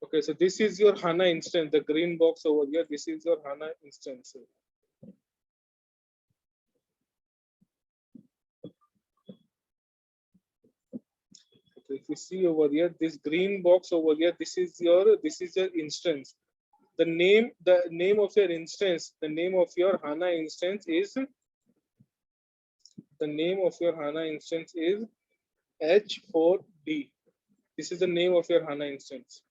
Okay, so this is your HANA instance, the green box over here. This is your HANA instance. Okay, if you see over here, this green box over here, this is your instance. The name of your instance, the name of your HANA instance is H4D. This is the name of your HANA instance.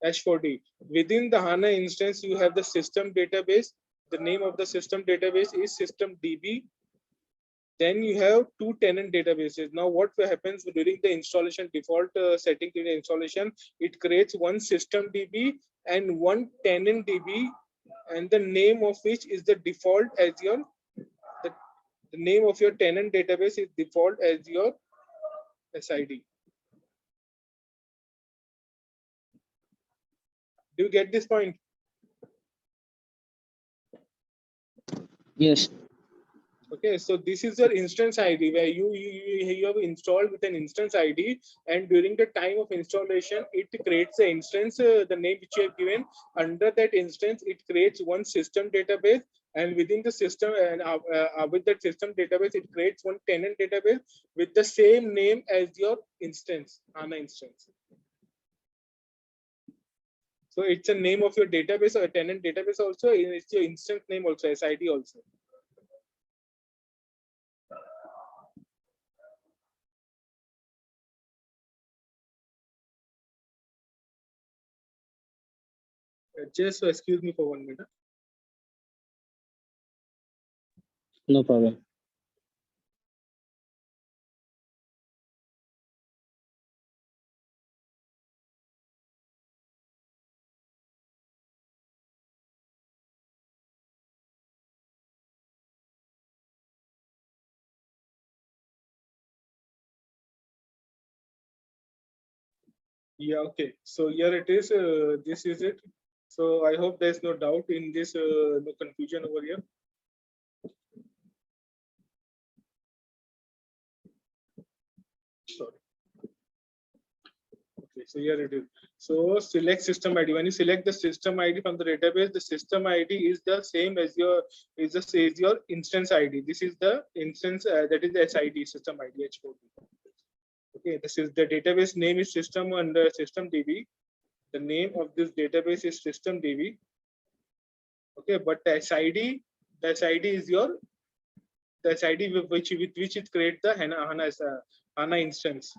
H4D. Within the HANA instance, you have the system database. The name of the system database is systemdb. Then you have two tenant databases. Now, what happens during the installation, default setting in the installation, it creates one system DB and one tenant DB, and the name of which is the default as your the, the name of your tenant database is default as your SID. Do you get this point? Yes. Okay, so this is your instance ID where you have installed with an instance ID, and during the time of installation, it creates the instance, the name which you have given. Under that instance, it creates one system database, and within the system and with that system database, it creates one tenant database with the same name as your instance, HANA instance. So it's a name of your database or a tenant database also. It's your instance name also, SID also. Just excuse me for 1 minute. No problem. Yeah, okay. So here it is. This is it. So I hope there's no doubt in this, no confusion over here. Sorry. Okay, so here it is. So select system ID. When you select the system ID from the database, the system ID is the same as your instance ID. This is the instance that is the SID system ID H4D. Okay, this is the database name is system under systemdb. The name of this database is systemdb. Okay, but the SID is your SID with which it creates the HANA instance.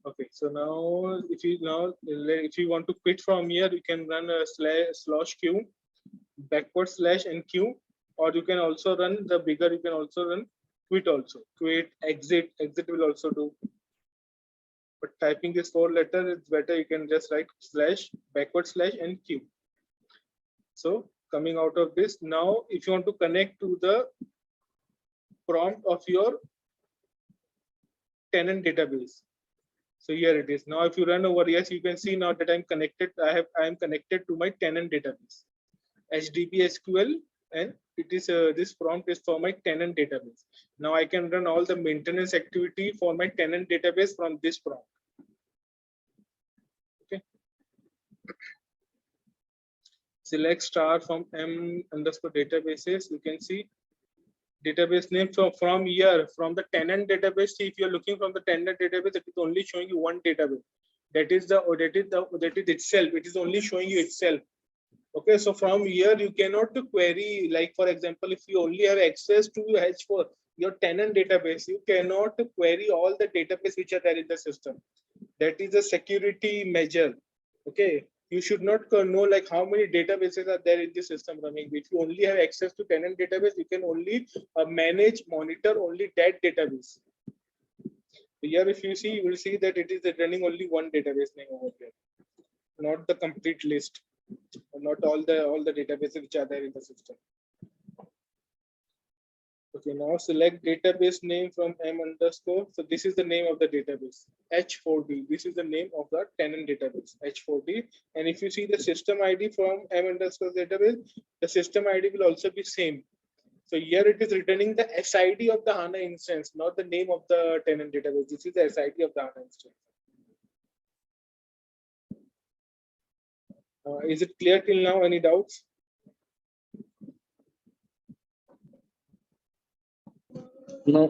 Okay, so now if you want to quit from here, you can run a /q backward slash and q, or you can also run the bigger. You can also run quit also. Quit exit will also do. But typing this 4 letter, it's better. You can just write slash backward slash and q. So coming out of this, now if you want to connect to the prompt of your tenant database, so here it is. Now if you run over, yes, you can see now that I'm connected. I am connected to my tenant database, HDB SQL, and it is this prompt is for my tenant database. Now I can run all the maintenance activity for my tenant database from this prompt. Okay. Select star from m underscore databases. You can see database name. So from here, from the tenant database, see if you're looking from the tenant database, it is only showing you one database. That is itself. It is only showing you itself. Okay, so from here you cannot query, like for example, if you only have access to H4, your tenant database, you cannot query all the database which are there in the system. That is a security measure. Okay, you should not know like how many databases are there in the system running. If you only have access to tenant database, you can only monitor only that database. Here, if you see, you will see that it is running only one database name over here, not the complete list, not all the databases which are there in the system. Okay, now select database name from m underscore. So this is the name of the database, H4D. This is the name of the tenant database, H4D. And if you see the system ID from m underscore database, the system ID will also be same. So here it is returning the SID of the HANA instance, not the name of the tenant database. This is the SID of the HANA instance. Is it clear till now? Any doubts? No.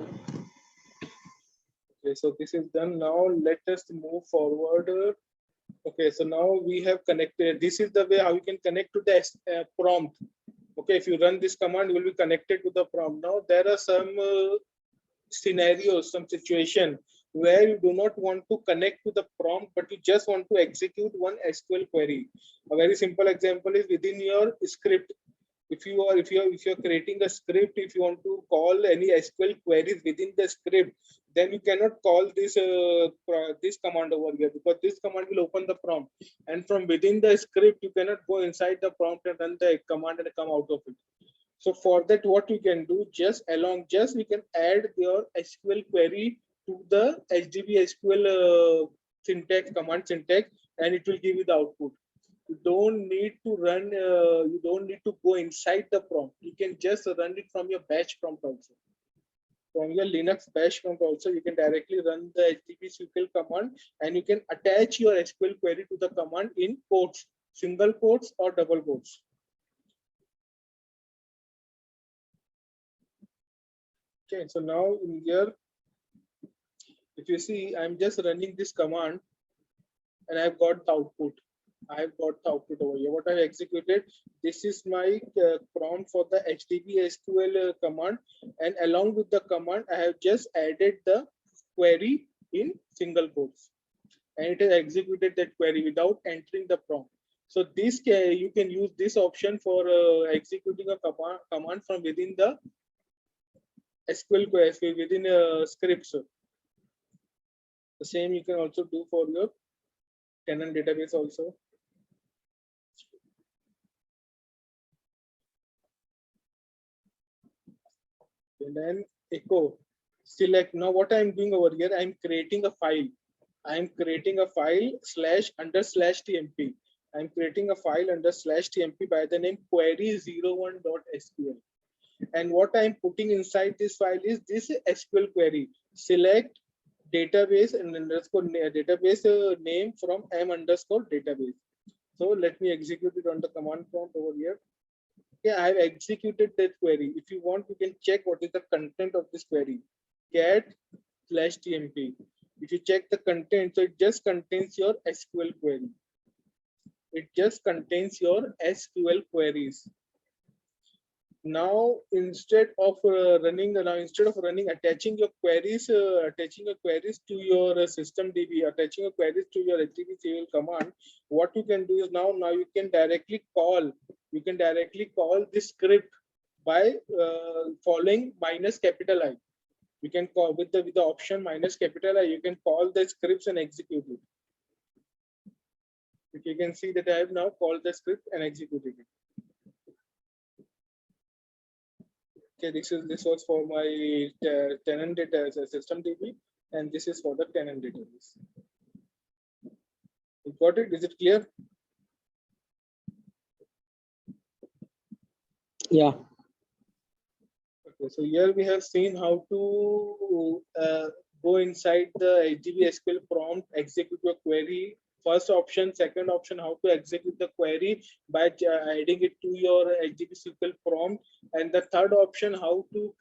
Okay, so this is done. Now let us move forward. Okay, so now we have connected. This is the way how you can connect to the prompt. Okay, if you run this command, you will be connected to the prompt. Now there are some scenarios, some situation where you do not want to connect to the prompt, but you just want to execute one SQL query. A very simple example is within your script. If you're creating a script, if you want to call any SQL queries within the script, then you cannot call this command over here, because this command will open the prompt, and from within the script you cannot go inside the prompt and run the command and come out of it. So for that, what you can do, just we can add your SQL query to the HDB SQL syntax, command syntax, and it will give you the output. You don't need to run, you don't need to go inside the prompt. You can just run it from your bash prompt also. From your Linux bash prompt also, you can directly run the HTTP SQL command, and you can attach your SQL query to the command in quotes, single quotes or double quotes. Okay, so now in here, if you see, I'm just running this command and I've got the output. I've got the output over here. What I've executed, this is my prompt for the HTTP SQL command, and along with the command, I have just added the query in single quotes, and it has executed that query without entering the prompt. So this you can use this option for executing a command from within the SQL query within a script. So the same you can also do for your tenant database also. And then echo select. Now what I'm doing over here, I'm creating a file. I'm creating a file /tmp. I'm creating a file /tmp by the name query01.sql. And what I'm putting inside this file is this SQL query. Select database and underscore database name from m_database. So let me execute it on the command prompt over here. Okay, I have executed that query. If you want, you can check what is the content of this query. cat/tmp. If you check the content, so it just contains your SQL query. It just contains your SQL queries. Now instead of running attaching your queries to your system DB, attaching your queries to your HTTP serial command, what you can do is now you can directly call this script by following -I. You can call with the option -I. You can call the scripts and execute it. You can see that I have now called the script and executed it. Okay, this was for my tenant data as a system DB, and this is for the tenant database. You got it? Is it clear? Yeah. Okay, so here we have seen how to go inside the HDB SQL prompt, execute your query. First option, second option, how to execute the query by adding it to your HDB SQL prompt, and the third option, how to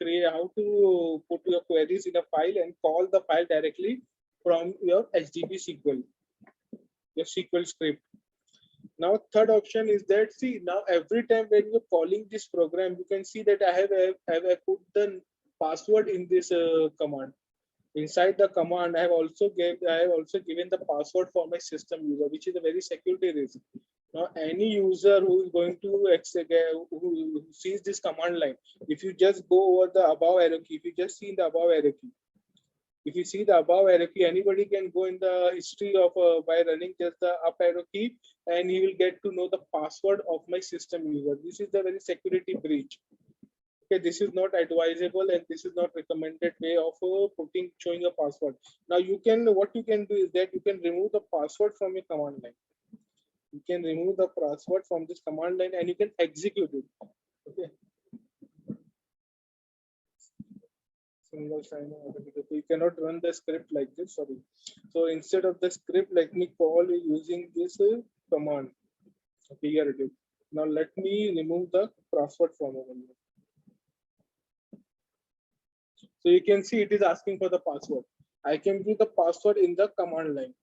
put your queries in a file and call the file directly from your HDB SQL, your SQL script. Now third option is that, see, now every time when you're calling this program, you can see that I have put the password in this command. Inside the command, I have also given the password for my system user, which is a very security risk. Now any user who is going to who sees this command line, if you just go over the above arrow key, if you just see the above arrow key, if you see the above arrow key, anybody can go in the history of by running just the up arrow key, and he will get to know the password of my system user. This is the very security breach. Okay, this is not advisable and this is not recommended way of showing a password. Now what you can do is that you can remove the password from your command line. You can remove the password from this command line and you can execute it. Okay. Single sign authenticator. You cannot run the script like this. Sorry. So instead of the script, let me call using this command. Okay, here it is. Now let me remove the password from over here. So you can see it is asking for the password. I can give the password in the command line.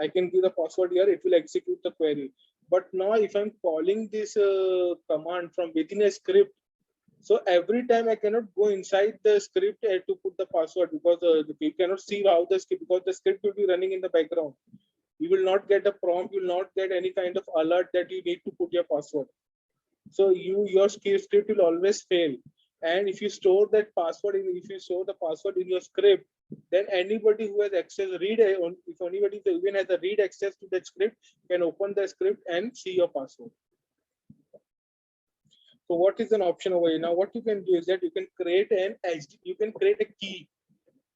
I can give the password here, it will execute the query. But now if I'm calling this command from within a script, so every time I cannot go inside the script to put the password, because you cannot see how the script, because the script will be running in the background. You will not get a prompt, you will not get any kind of alert that you need to put your password. So your script will always fail. And if you store that password if you store the password in your script, then anybody who has access if anybody even has a read access to that script can open the script and see your password. So what is an option over here? Now what you can do is that you can create you can create a key.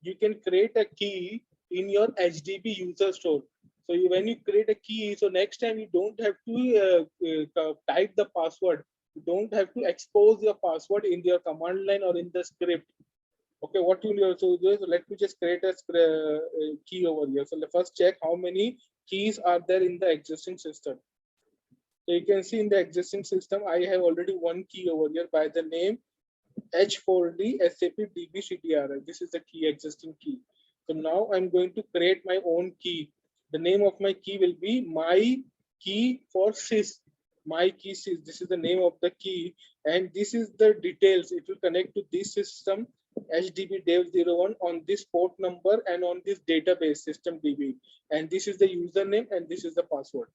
You can create a key in your HDB user store. So when you create a key, so next time you don't have to type the password. You don't have to expose your password in your command line or in the script. Okay, what you will also do is, let me just create a key over here. So let's first check how many keys are there in the existing system. So you can see in the existing system, I have already one key over here by the name H4D SAP DB CTRL. This is the key, existing key. So now I'm going to create my own key. The name of my key will be my key for sys. My key sys. This is the name of the key, and this is the details. It will connect to this system HDB dev01 on this port number and on this database system DB. And this is the username and this is the password.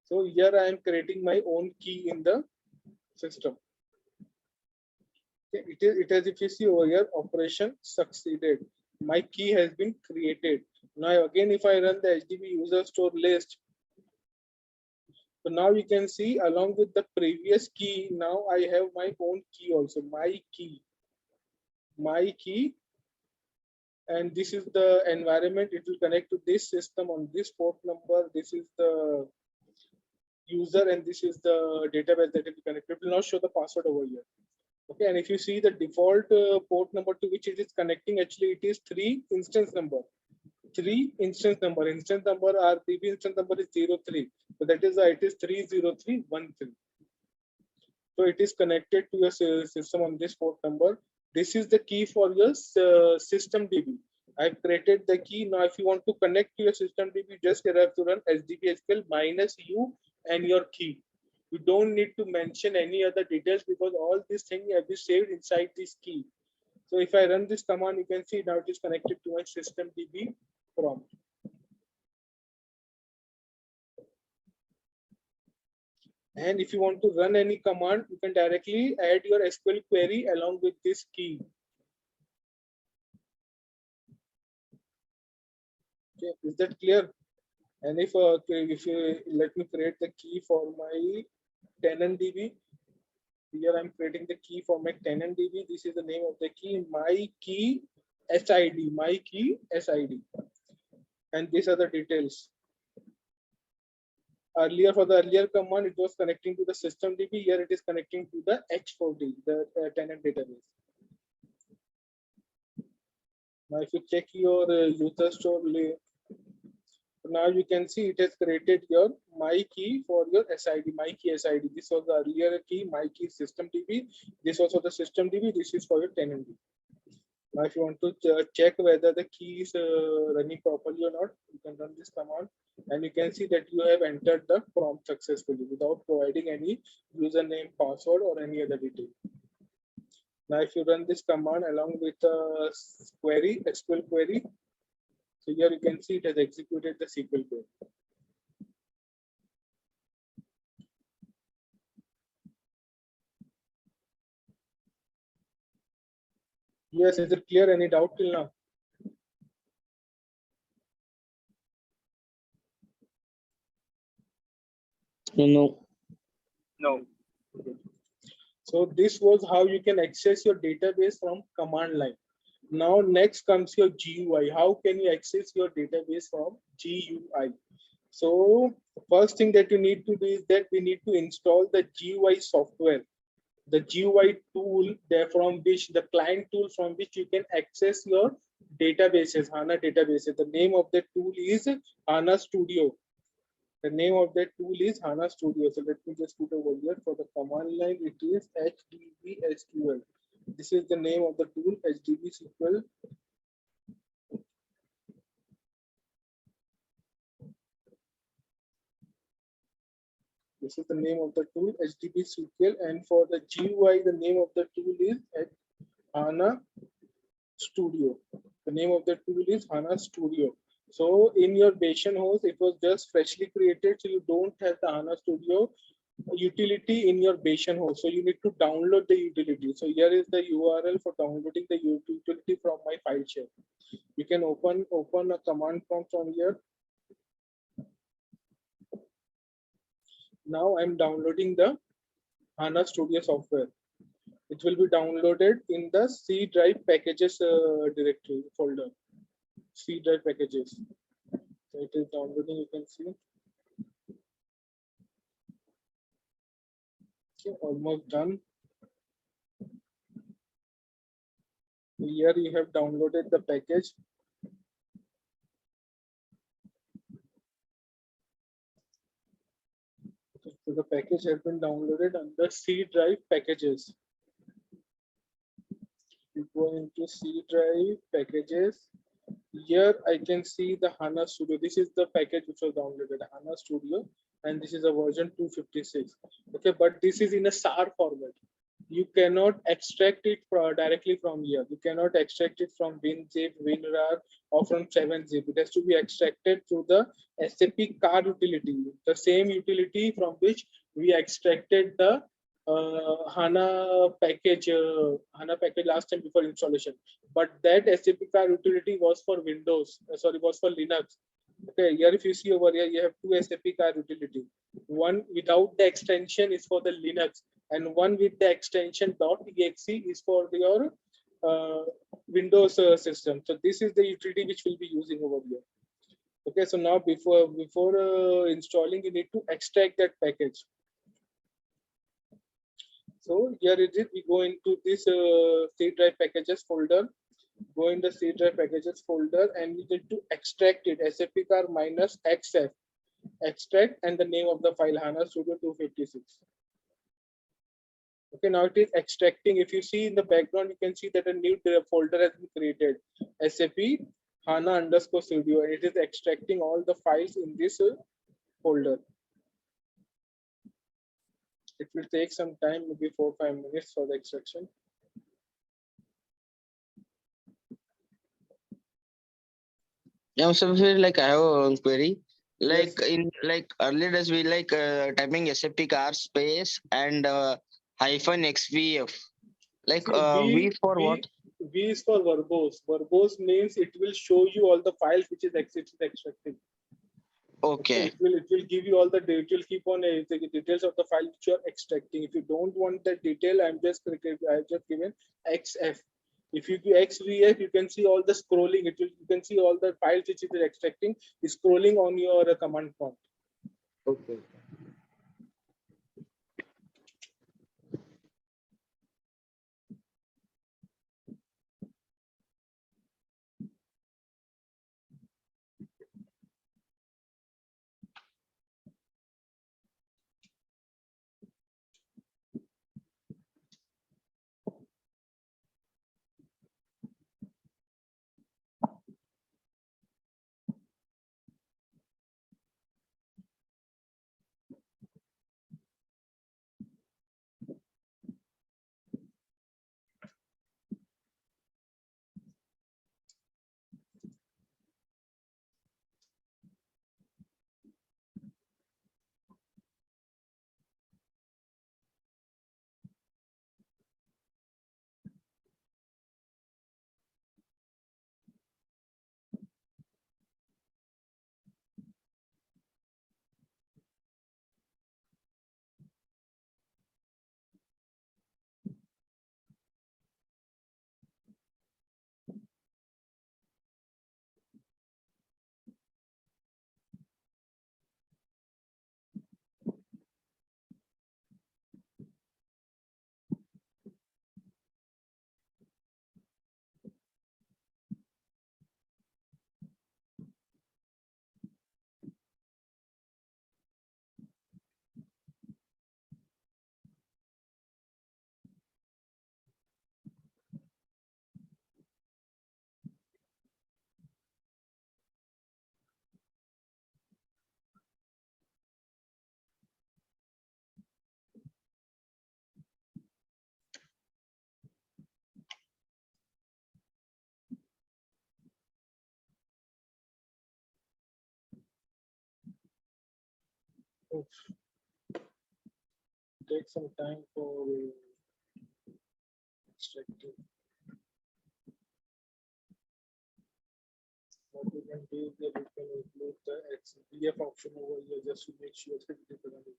So here I am creating my own key in the system. It has, if you see over here, operation succeeded. My key has been created. Now again, if I run the HDB user store list, so now you can see along with the previous key, now I have my own key also, my key, and this is the environment. It will connect to this system on this port number. This is the user and this is the database that it will connect. It will not show the password over here. Okay, and if you see the default port number to which it is connecting, actually it is 3 instance number. 3 instance number. Instance number or DB instance number is 03. So that is why it is 30313. So it is connected to your system on this port number. This is the key for your system DB. I've created the key. Now, if you want to connect to your system DB, just have to run HDB-SQL -u and your key. You don't need to mention any other details because all these things have been saved inside this key. So if I run this command, you can see now it is connected to my system DB prompt. And if you want to run any command, you can directly add your SQL query along with this key. Okay, is that clear? And if you let me create the key for my tenant DB. Here I'm creating the key for my tenant DB. This is the name of the key, my key SID, my key SID. And these are the details. Earlier, for the earlier command, it was connecting to the system DB. Here it is connecting to the H4D, the tenant database. Now, if you check your user store, now you can see it has created your my key for your SID, my key SID. This was the earlier key, my key system DB. This was for the system DB. This is for your tenant DB. Now, if you want to check whether the key is running properly or not, you can run this command and you can see that you have entered the prompt successfully without providing any username, password, or any other detail. Now, if you run this command along with a query, SQL query, so here you can see it has executed the SQL query. Yes, is it clear? Any doubt till now? No. No. Okay. So this was how you can access your database from command line. Now next comes your GUI. How can you access your database from GUI? So first thing that you need to do is that we need to install the GUI software. The GUI tool there from which the client tool from which you can access your databases, HANA databases. The name of the tool is HANA Studio. The name of that tool is HANA Studio. So let me just put over here for the command line. It is HDB SQL. This is the name of the tool, HDB SQL. This is the name of the tool, HDB SQL. And for the GUI, the name of the tool is HANA Studio. The name of the tool is HANA Studio. So in your Bayesian host, it was just freshly created, so you don't have the HANA Studio utility in your Bayesian host. So you need to download the utility. So here is the URL for downloading the utility from my file share. You can open a command prompt from here. Now I'm downloading the HANA Studio software. It will be downloaded in the C drive packages directory folder. C drive packages. So it is downloading, you can see. Okay, almost done. Here you have downloaded the package. So the package has been downloaded under C drive packages. You go into C drive packages. Here I can see the HANA Studio. This is the package which was downloaded, HANA Studio, and this is a version 256. Okay, but this is in a SAR format. You cannot extract it directly from here. You cannot extract it from WinZip, WinRAR, or from 7-zip. It has to be extracted through the SAP car utility, the same utility from which we extracted the HANA package last time before installation. But that SAP car utility was for Windows, was for Linux. Okay, here if you see over here, you have two SAP car utility. One without the extension is for the Linux, and one with the extension .exe is for your Windows system. So this is the utility which we'll be using over here. Okay, so now before installing, you need to extract that package. So here it is. We go into this C drive packages folder. Go in the C drive packages folder, and we need to extract it. SAPcar -xf. Extract and the name of the file HANA Studio 256. Okay, now it is extracting. If you see in the background, you can see that a new folder has been created, SAP HANA_Studio, and it is extracting all the files in this folder. It will take some time, maybe 4-5 minutes for the extraction. Yeah, so like I have a query. Like Yes. in earlier days we typing SAP car space and -xvf. Like See, V for what? V is for verbose. Verbose means it will show you all the files which is extracting. Okay. It will give you all the data. It will keep on the details of the file which you are extracting. If you don't want that detail, I've just given XF. If you give XVF, you can see all the scrolling. You can see all the files which it is extracting is scrolling on your command prompt. Okay. Take some time for extracting. What we can do is that we can include the XDF option over here just to make sure that it is running.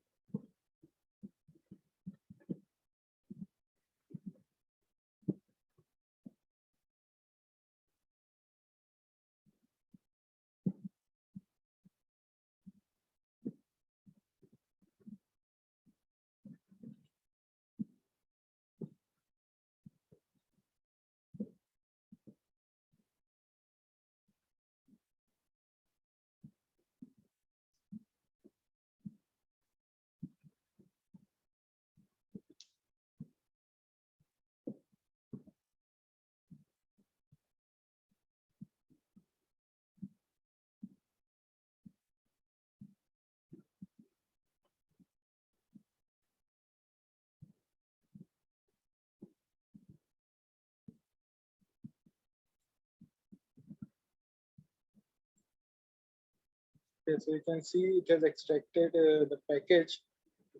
Okay, so you can see it has extracted the package.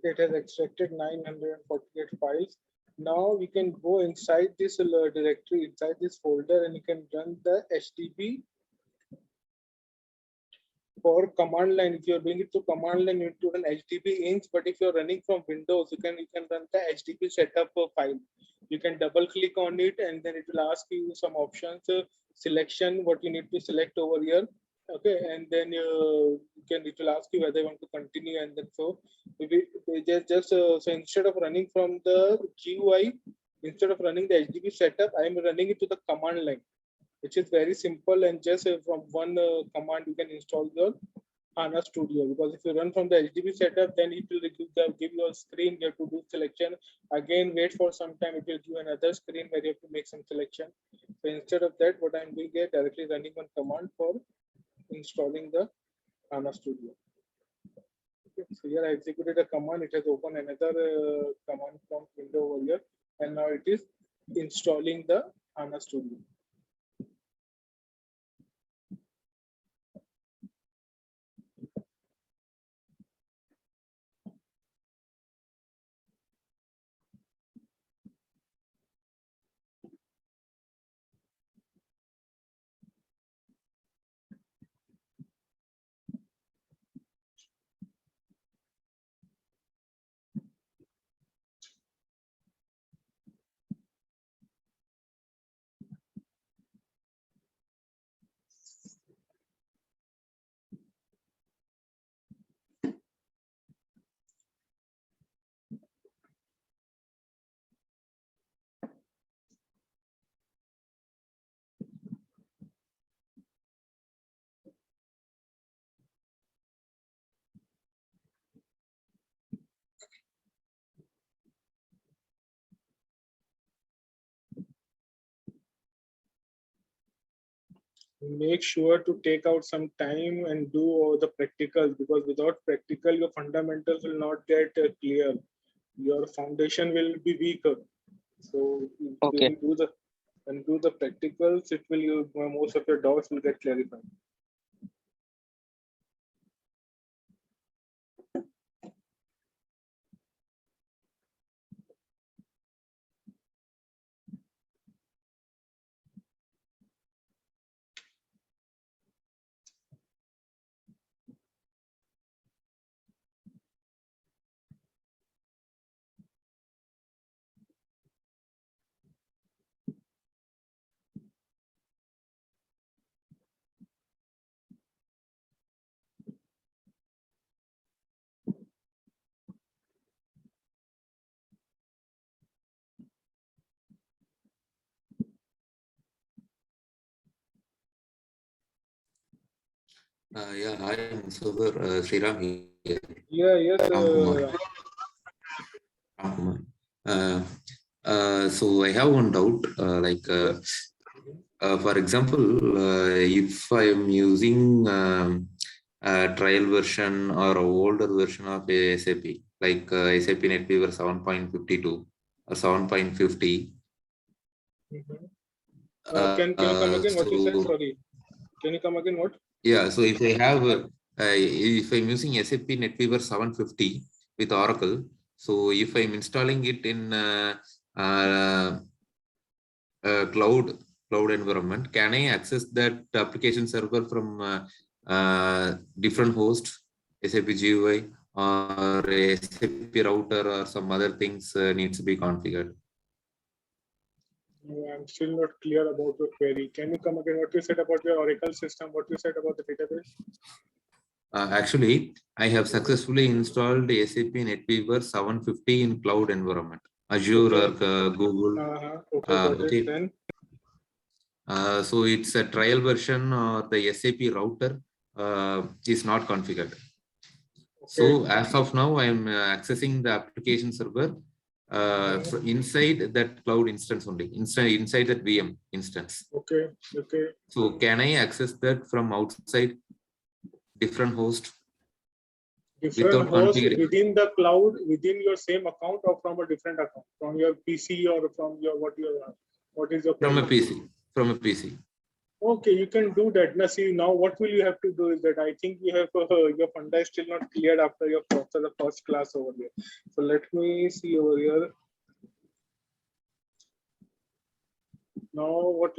It has extracted 948 files. Now we can go inside this directory, inside this folder, and you can run the HTTP for command line. If you're doing it to command line, you need to run HTTP inch. But if you're running from Windows, you can run the HTTP setup file. You can double click on it, and then it will ask you some options, selection, what you need to select over here. Okay, and then it will ask you whether you want to continue, and then so so instead of running from the GUI, instead of running the HTTP setup, I am running it to the command line, which is very simple, and just from one command you can install your HANA Studio. Because if you run from the HTTP setup, then it will give you a screen. You have to do selection again, wait for some time, it will give you another screen where you have to make some selection. So instead of that, what I'm doing here, directly running one command for installing the HANA Studio. Okay, so here I executed a command, it has opened another command from window over here, and now it is installing the HANA Studio. Make sure to take out some time and do all the practicals, because without practical your fundamentals will not get clear, your foundation will be weaker. So Okay. when you do the practicals, it will most of your doubts will get clarified. Yeah, hi, Musaffar, Sriram here. Yeah, yes. Ram Kumar. So I have one doubt, for example, if I am using a trial version or an older version of SAP, like SAP NetWeaver 7.52 or 7.50. Can you come again? What you said? Sorry. Can you come again? What? Yeah, so if I have if I'm using SAP NetWeaver 750 with Oracle, so if I'm installing it in cloud environment, can I access that application server from different hosts, SAP GUI or SAP router or some other things needs to be configured? No, I'm still not clear about your query. Can you come again? What you said about your Oracle system? What you said about the database? Actually, I have successfully installed SAP NetWeaver 750 in cloud environment, Azure or Google. Okay, got Okay. it. Then So it's a trial version or the SAP router is not configured. So as of now, I am accessing the application server inside that cloud instance only, inside that VM instance. okay. So can I access that from outside different host? Different Without hosts configuring within the cloud, within your same account, or from a different account, from your PC or from your what is your from a query? PC? From a PC. Okay, you can do that. Now, see, now what will you have to do is that I think you have your funda is still not cleared after the first class over here. So let me see over here. Now, what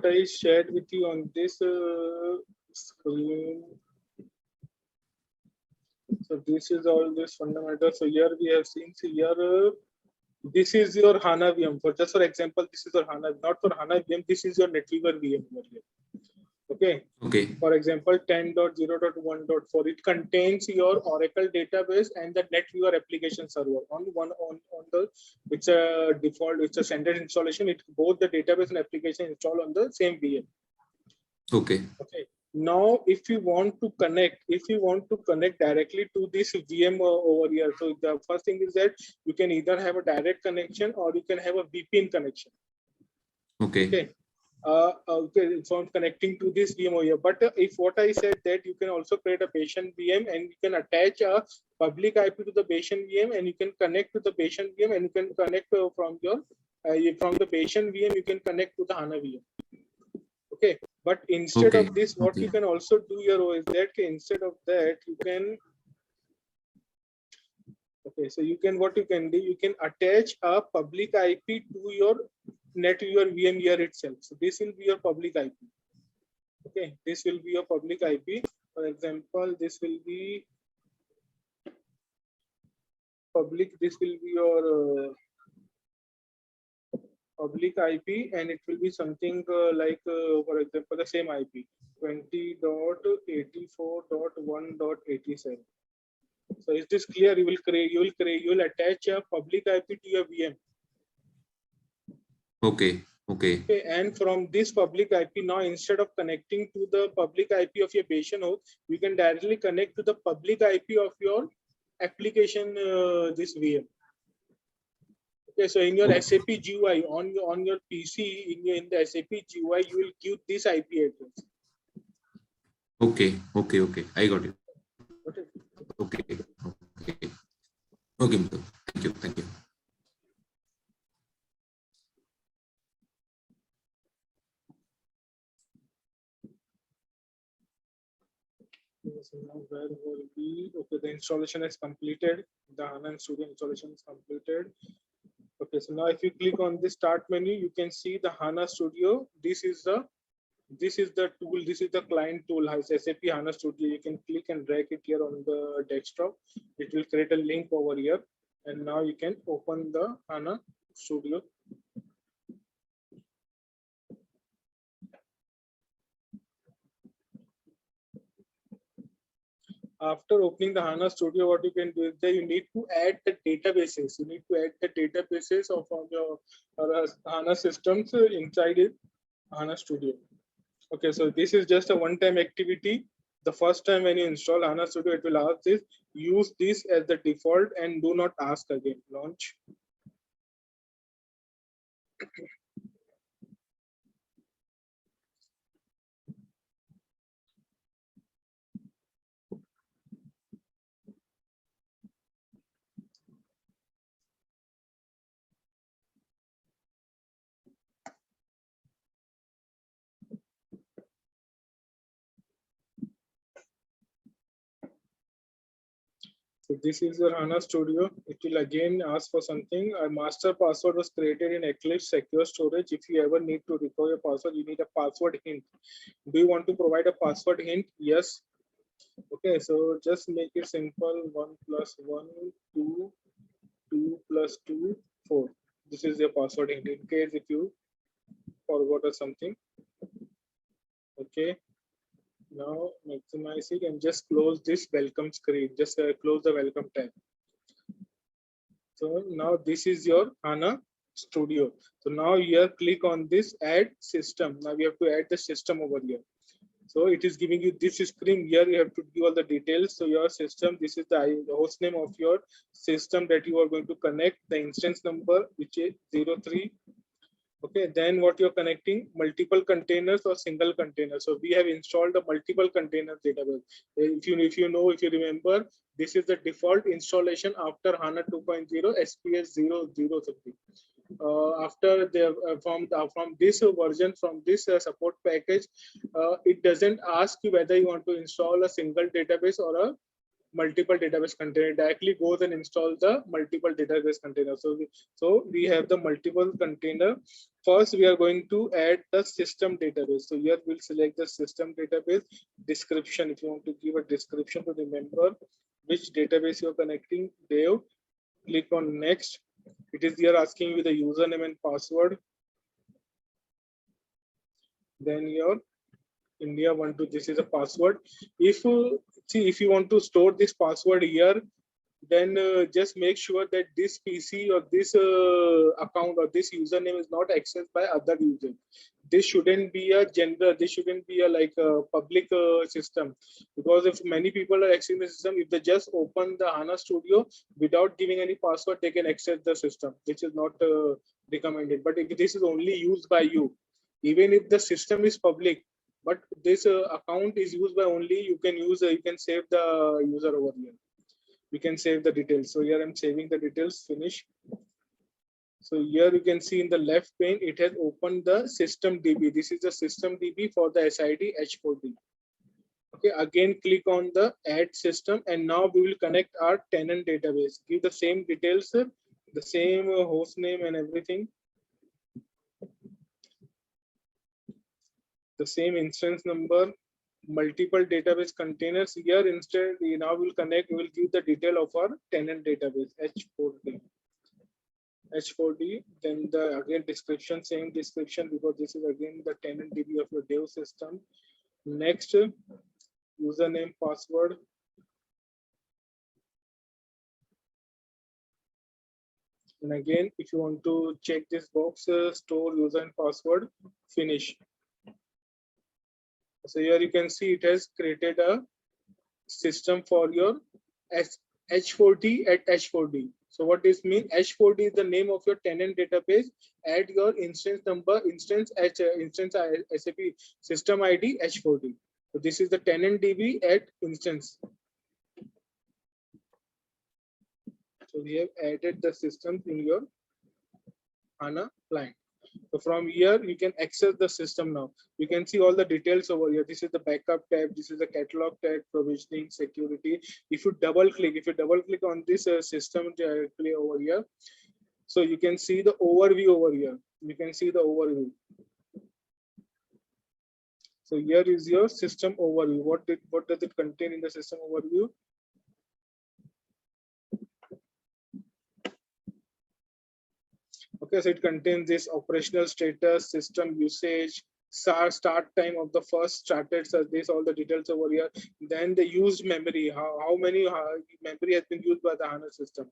I shared with you on this screen. So this is all this fundamental. So here we have seen. So here. This is your HANA VM. For example, this is your HANA, not for HANA VM, this is your NetWeaver VM over here. Okay. Okay. For example, 10.0.1.4, it contains your Oracle database and the NetWeaver application server on the, it's a default, it's a standard installation. It both the database and application installed on the same VM. Okay. Okay. Now, if you want to connect directly to this VM over here, so the first thing is that you can either have a direct connection or you can have a VPN connection. Okay. Okay. Okay, so I'm connecting to this VM over here. But if what I said that you can also create a patient VM and you can attach a public IP to the patient VM and you can connect to the patient VM and you can connect from the patient VM you can connect to the HANA VM. Okay, but instead of this, what you can also do here is that instead of that you can. Okay, so what you can do, you can attach a public IP to your NetWeaver VM here itself. So this will be your public IP. Okay, this will be your public IP. For example, this will be public. This will be your public IP, and it will be something like, for example, the same IP 20.84.1.87. So is this clear? You will attach a public IP to your VM. Okay. And from this public IP, now instead of connecting to the public IP of your patient host, you can directly connect to the public IP of your application, this VM. Okay, so in your SAP GUI on your PC, in the SAP GUI, you will give this IP address. Okay. I got it. Okay. Thank you. So now where will be? Okay, the installation is completed. The HANA Studio installation is completed. Okay, so now if you click on the start menu, you can see the HANA Studio. This is the tool. This is the client tool. Has SAP HANA Studio. You can click and drag it here on the desktop. It will create a link over here, and now you can open the HANA Studio. After opening the HANA Studio, what you can do is that you need to add the databases. You need to add the databases of your HANA systems inside it, HANA Studio. Okay, so this is just a one-time activity. The first time when you install HANA Studio, it will ask this, use this as the default and do not ask again. Launch. So this is your HANA Studio. It will again ask for something. A master password was created in Eclipse Secure Storage. If you ever need to recover your password, you need a password hint. Do you want to provide a password hint? Yes. Okay, so just make it simple. 1 plus 1, 2, 2 plus 2, 4. This is your password hint in case if you forgot or something. Okay. Now maximize it and just close this welcome screen. Just close the welcome tab. So now this is your HANA Studio. So now here click on this add system. Now we have to add the system over here. So it is giving you this screen here. You have to give all the details. So your system, this is the host name of your system that you are going to connect. The instance number, which is 03. Okay, then what you're connecting, multiple containers or single container. So we have installed a multiple container database. If you remember, this is the default installation after HANA 2.0 SPS 003. After the from this version, from this support package, it doesn't ask you whether you want to install a single database or a multiple database container. It directly goes and installs the multiple database container. So we have the multiple container. First, we are going to add the system database. So here we'll select the system database description. If you want to give a description to remember which database you're connecting, Dev, click on next. It is here asking you the username and password. Then your India12, this is a password. If you want to store this password here, then just make sure that this PC or this account or this username is not accessed by other users. This shouldn't be a general, this shouldn't be a like a public system, because if many people are accessing the system, if they just open the HANA Studio without giving any password, they can access the system, which is not recommended. But if this is only used by you, even if the system is public, but this account is used by only, you can use, you can save the user over here. We can save the details. So here I'm saving the details, finish. So here you can see in the left pane, it has opened the system DB. This is the system DB for the SID H4D. Okay, again, click on the add system, and now we will connect our tenant database. Give the same details, the same host name and everything. The same instance number, multiple database containers. Here instead, we now will connect, we will give the detail of our tenant database H4D. Then the again description, same description, because this is again the tenant DB of your Dev system. Next, username, password. And again, if you want to check this box, store user and password, finish. So here you can see it has created a system for your H4D at H4D. So what this means, H4D is the name of your tenant database. Add your instance number, instance SAP system ID H4D. So this is the tenant DB at instance. So we have added the system in your HANA client. So from here, you can access the system now. You can see all the details over here. This is the backup tab. This is the catalog tab, provisioning, security. If you double click on this system directly over here, so you can see the overview over here. You can see the overview. So here is your system overview. What does it contain in the system overview? Okay, so it contains this operational status, system usage, start time of the first started, so this all the details over here. Then the used memory, how many memory has been used by the HANA system.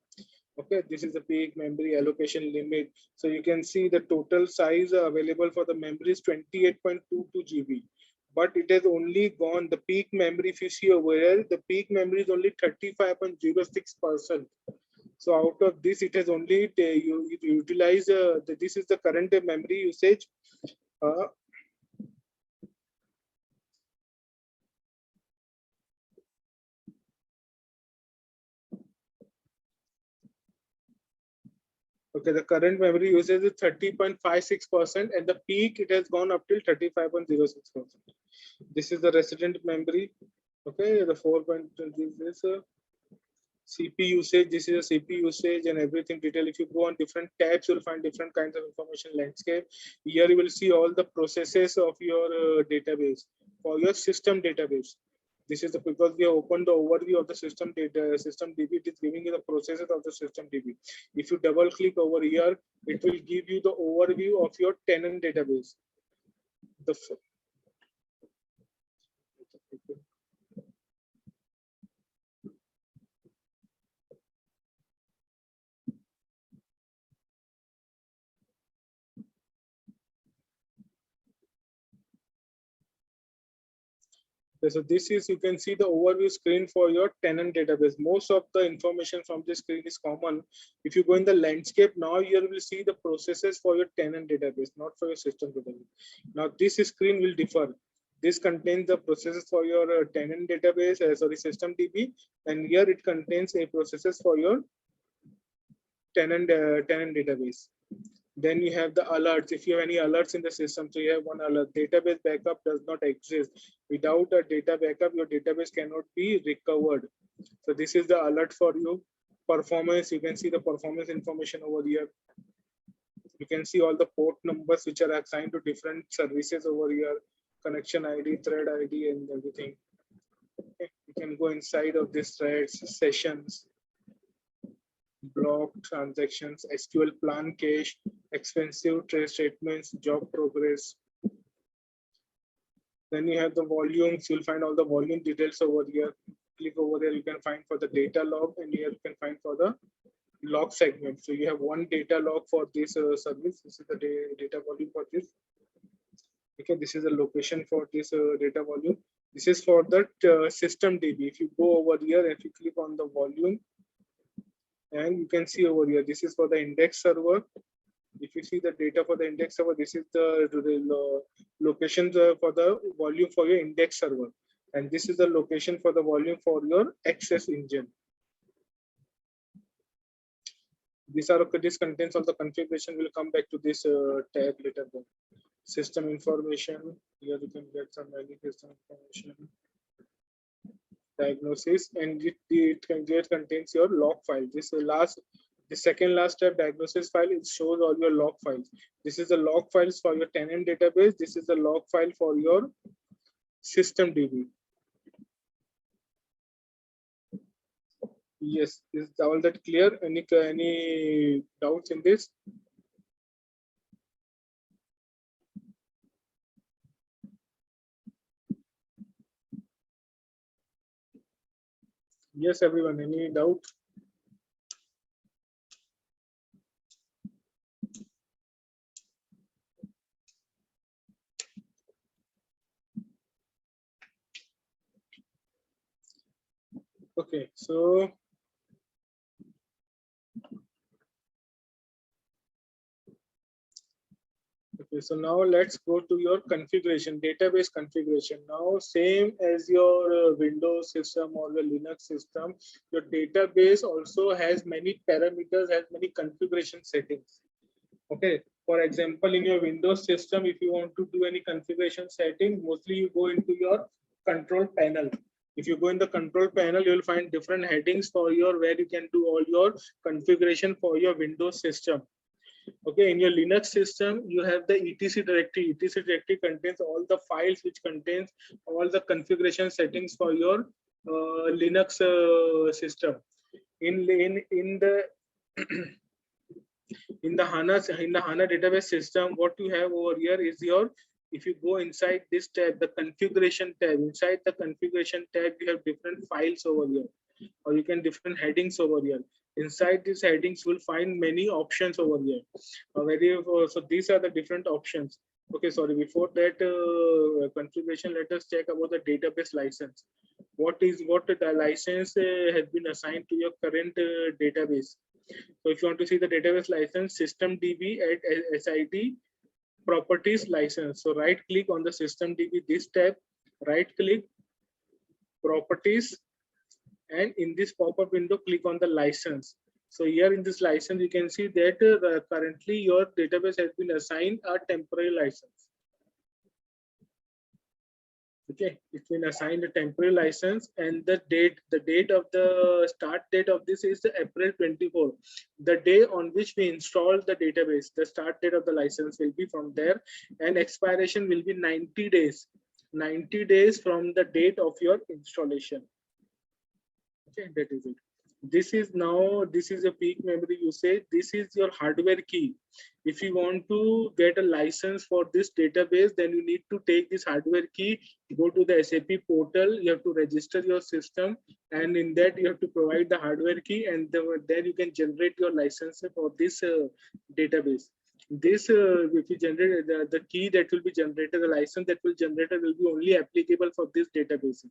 Okay, this is the peak memory allocation limit. So you can see the total size available for the memory is 28.22 GB. But it has only gone, the peak memory, if you see over here, the peak memory is only 35.06%. So out of this, it has only utilized, this is the current memory usage. Okay, the current memory usage is 30.56%, and the peak it has gone up till 35.06%. This is the resident memory. Okay, the 4. This is CP usage, this is a CP usage and everything detail. If you go on different tabs, you'll find different kinds of information landscape. Here you will see all the processes of your database for your system database. This is the, because we have opened the overview of the system data, system DB, it is giving you the processes of the system DB. If you double click over here, it will give you the overview of your tenant database. The so this is, you can see the overview screen for your tenant database. Most of the information from this screen is common. If you go in the landscape now, you will see the processes for your tenant database, not for your system database. Now this screen will differ. This contains the processes for your tenant database, sorry, system DB, and here it contains a processes for your tenant database. Then you have the alerts. If you have any alerts in the system, so you have one alert. Database backup does not exist. Without a data backup, your database cannot be recovered. So this is the alert for you. Performance, you can see the performance information over here. You can see all the port numbers which are assigned to different services over here. Connection ID, thread ID, and everything. Okay. You can go inside of these threads, sessions, block transactions, SQL plan cache, expensive trace statements, job progress. Then you have the volumes. You'll find all the volume details over here. Click over there, you can find for the data log, and here you can find for the log segment. So you have one data log for this service. This is the data volume for this. Okay, this is the location for this data volume. This is for the system DB. If you go over here, if you click on the volume, and you can see over here, this is for the index server. If you see the data for the index server, this is the location for the volume for your index server. And this is the location for the volume for your access engine. This contains all the configuration. We'll come back to this tab later. Then. System information. Here you can get some system information. Diagnosis, and it contains your log file. The second last tab, diagnosis file, it shows all your log files. This is the log files for your tenant database. This is the log file for your system DB. Yes, is all that clear? Any doubts in this? Yes, everyone, any doubt? Okay, so so now let's go to your configuration, database configuration. Now, same as your Windows system or your Linux system, your database also has many parameters, has many configuration settings. Okay, for example, in your Windows system, if you want to do any configuration setting, mostly you go into your control panel. If you go in the control panel, you'll find different headings for your, where you can do all your configuration for your Windows system. Okay, in your Linux system, you have the etc directory. etc directory contains all the files which contains all the configuration settings for your Linux system. In the in the HANA database system, what you have over here is your, if you go inside this tab, the configuration tab, inside the configuration tab, you have different files over here, or you can different headings over here. Inside these headings, you will find many options over here. So these are the different options. Okay, sorry, before that configuration, let us check about the database license. What the license has been assigned to your current database. So if you want to see the database license, system DB at SID properties license. So right click on the system DB, this tab, right click, properties, and in this pop-up window, click on the license. So here in this license, you can see that currently your database has been assigned a temporary license. Okay, it's been assigned a temporary license, and the date of the start date of this is the April 24. The day on which we install the database, the start date of the license will be from there, and expiration will be 90 days. 90 days from the date of your installation. Okay, that is it. This is a peak memory usage. This is your hardware key. If you want to get a license for this database, then you need to take this hardware key, go to the SAP portal, you have to register your system, and in that you have to provide the hardware key, and then you can generate your license for this database. This if you generate the key that will be generated, the license that will generated will be only applicable for this database,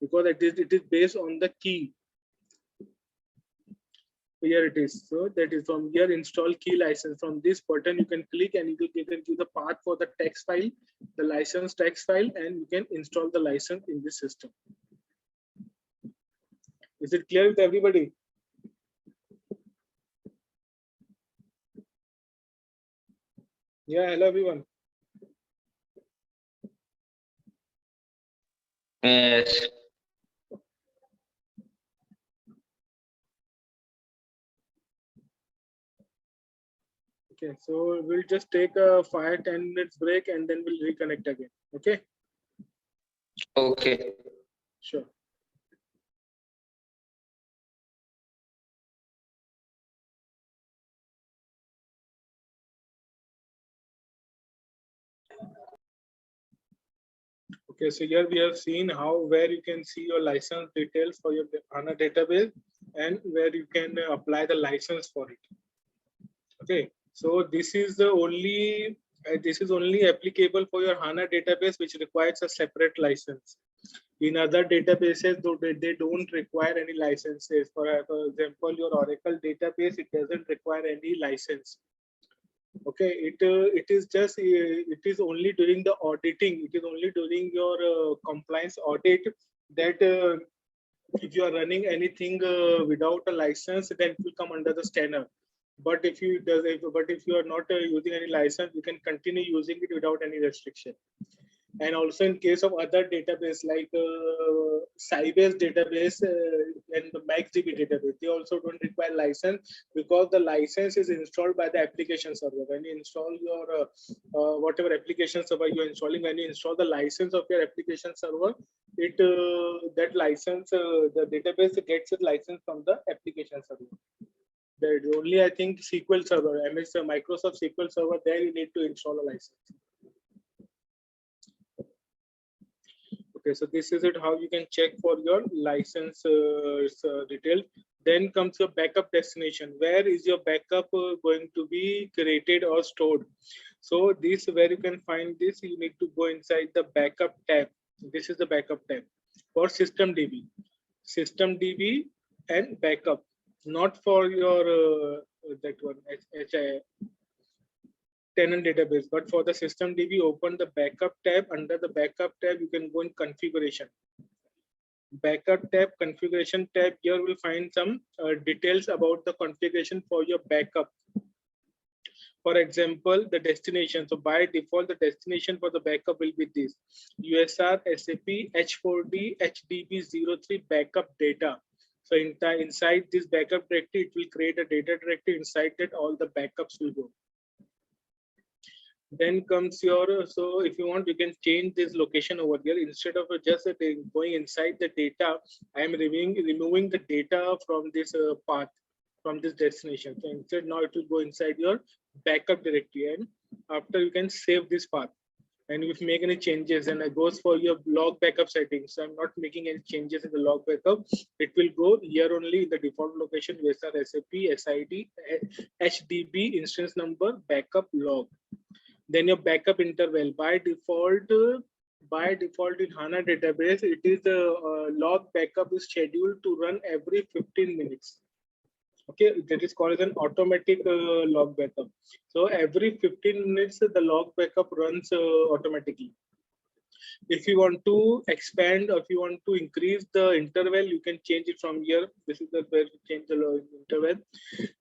because it is based on the key. Here it is. So that is from here, install key license. From this button you can click and you can give the path for the text file, the license text file, and you can install the license in this system. Is it clear with everybody? Yeah, hello everyone. Yes. Okay, so we'll just take a 5-10 minutes break and then we'll reconnect again. Okay, Okay. sure. Okay, so here we have seen where you can see your license details for your HANA database and where you can apply the license for it. Okay, so this is only applicable for your HANA database, which requires a separate license. In other databases, though they don't require any licenses. For example, your Oracle database, it doesn't require any license. Okay, it is just it is only during the auditing. It is only during your compliance audit that if you are running anything without a license, then it will come under the scanner. But if you are not using any license, you can continue using it without any restriction. And also in case of other database like Sybase database and the MaxDB database, they also don't require license, because the license is installed by the application server. When you install your whatever application server you're installing, when you install the license of your application server, that license, the database gets its license from the application server. There is only, I think, SQL Server, Microsoft SQL Server, there you need to install a license. Okay, so this is it, how you can check for your license detail. Then comes your backup destination. Where is your backup going to be created or stored? So this, where you can find this, you need to go inside the backup tab. This is the backup tab for systemdb and backup, not for your that one tenant database, but for the systemdb, open the backup tab. Under the backup tab, you can go in configuration. Backup tab, configuration tab. Here we'll find some details about the configuration for your backup. For example, the destination. So by default, the destination for the backup will be this: USR SAP H4D HDB03 backup data. So inside this backup directory, it will create a data directory. Inside that, all the backups will go. Then comes your, so if you want, you can change this location over here. Instead of just going inside the data, I am removing the data from this path, from this destination. So instead, now it will go inside your backup directory, and after you can save this path. And if you make any changes, and it goes for your log backup settings. So I'm not making any changes in the log backup. It will go here only in the default location, USR SAP SID HDB instance number backup log. Then your backup interval, by default in HANA database, it is the log backup is scheduled to run every 15 minutes. Okay, that is called as an automatic log backup. So every 15 minutes, the log backup runs automatically. If you want to expand or if you want to increase the interval, you can change it from here. This is the where you change the interval.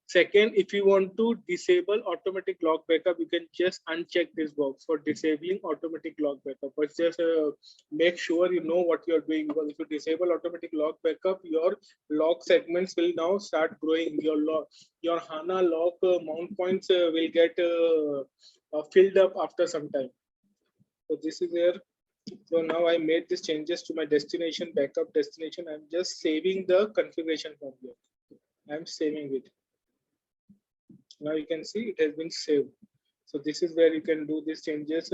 Second, if you want to disable automatic log backup, you can just uncheck this box for disabling automatic log backup. But just make sure you know what you're doing, because if you disable automatic log backup, your log segments will now start growing. Your HANA log mount points will get filled up after some time. So this is where. So now I made these changes to my destination, backup destination. I'm just saving the configuration from here. I'm saving it. Now you can see it has been saved. So this is where you can do these changes.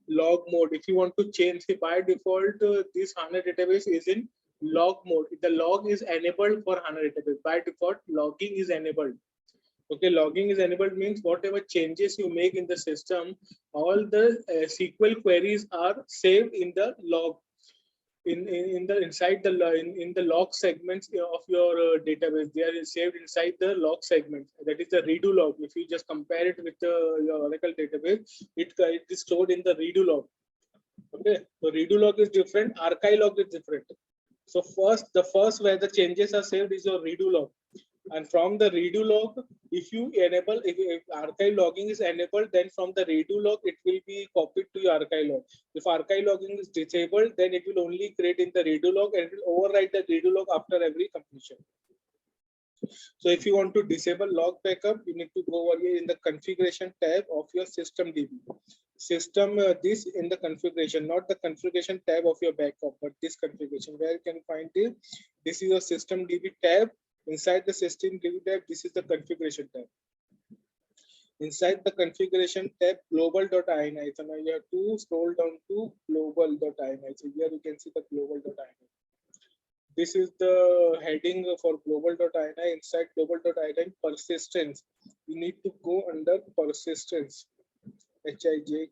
Log mode. If you want to change, by default, this HANA database is in log mode. The log is enabled for HANA database. By default, logging is enabled. Okay, logging is enabled means whatever changes you make in the system, all the SQL queries are saved in the log, in the log segments of your database. They are saved inside the log segments. That is the redo log. If you just compare it with your Oracle database, it is stored in the redo log. Okay, so redo log is different. Archive log is different. So the first where the changes are saved is your redo log. And from the redo log, if you enable, if archive logging is enabled, then from the redo log, it will be copied to your archive log. If archive logging is disabled, then it will only create in the redo log and it will overwrite the redo log after every completion. So if you want to disable log backup, you need to go over here in the configuration tab of your system DB. This in the configuration, not the configuration tab of your backup, but this configuration. Where you can find it? This is your system DB tab. Inside the system DB tab, this is the configuration tab. Inside the configuration tab, global.ini. So now you have to scroll down to global.ini. So here you can see the global.ini. This is the heading for global.ini. Inside global.ini, persistence. You need to go under persistence. HIJKLMNOP.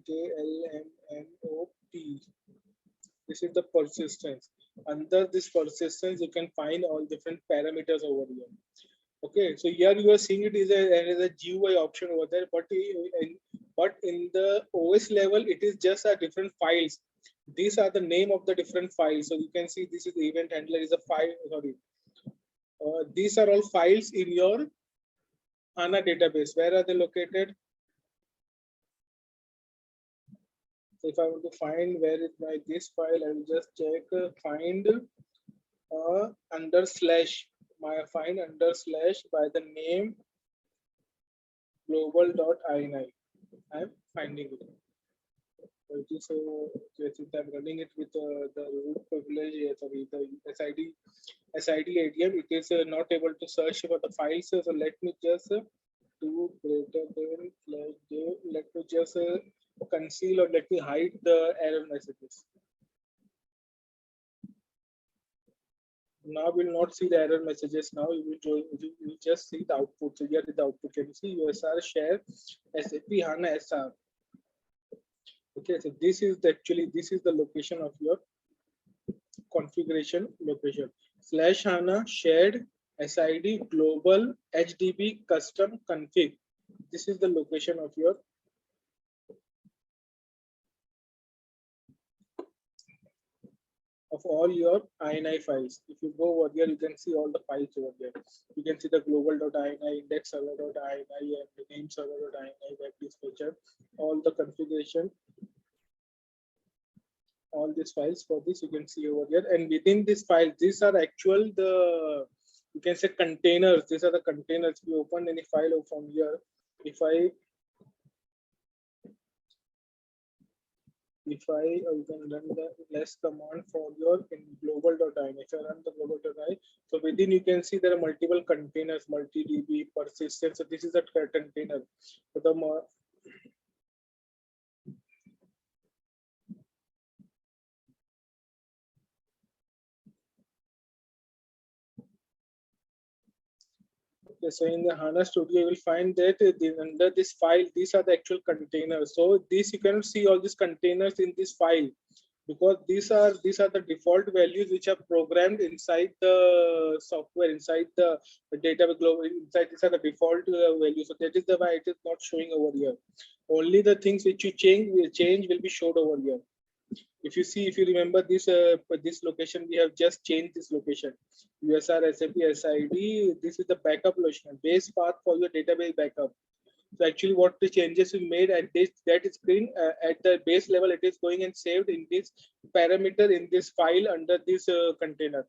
This is the persistence. Under this persistence, you can find all different parameters over here. Okay, so here you are seeing it is a GUI option over there, but in the OS level, it is just a different files. These are the name of the different files. So you can see this is the event handler is a file. Sorry, these are all files in your HANA database. Where are they located? So if I want to find where is my this file, I will just check find under slash by the name global.ini. I'm finding it. So I'm running it with the root privilege, sorry, the SID ADM. It is not able to search for the files. So let me just do greater than let me just conceal or let me hide the error messages. Now we'll not see the error messages. Now you will just see the output. So here is the output. Can you see USR share SAP HANA SR? Okay, so this is the location of your configuration location. / HANA shared SID global HDB custom config. This is the location of your all your INI files. If you go over here, you can see all the files over there. You can see the global.ini, index server.ini, and the name server.ini, web dispatcher, all the configuration, all these files for this you can see over here. And within this file, these are actual you can say containers. These are the containers. If you open any file from here, if I you can run the less command for your in global.ini. If I run the global.ini, so within you can see there are multiple containers, multi-DB, persistence. So this is a container. So the more okay, so in the HANA Studio, you will find that under this file, these are the actual containers. So this you cannot see all these containers in this file because these are the default values which are programmed inside the software, inside the database global. Inside these are the default values. So that is the why it is not showing over here. Only the things which you change will be showed over here. If you remember this location, we have just changed this location. USR SAP SID. This is the backup location, base path for your database backup. So actually, what the changes we made at that screen at the base level, it is going and saved in this parameter in this file under this container.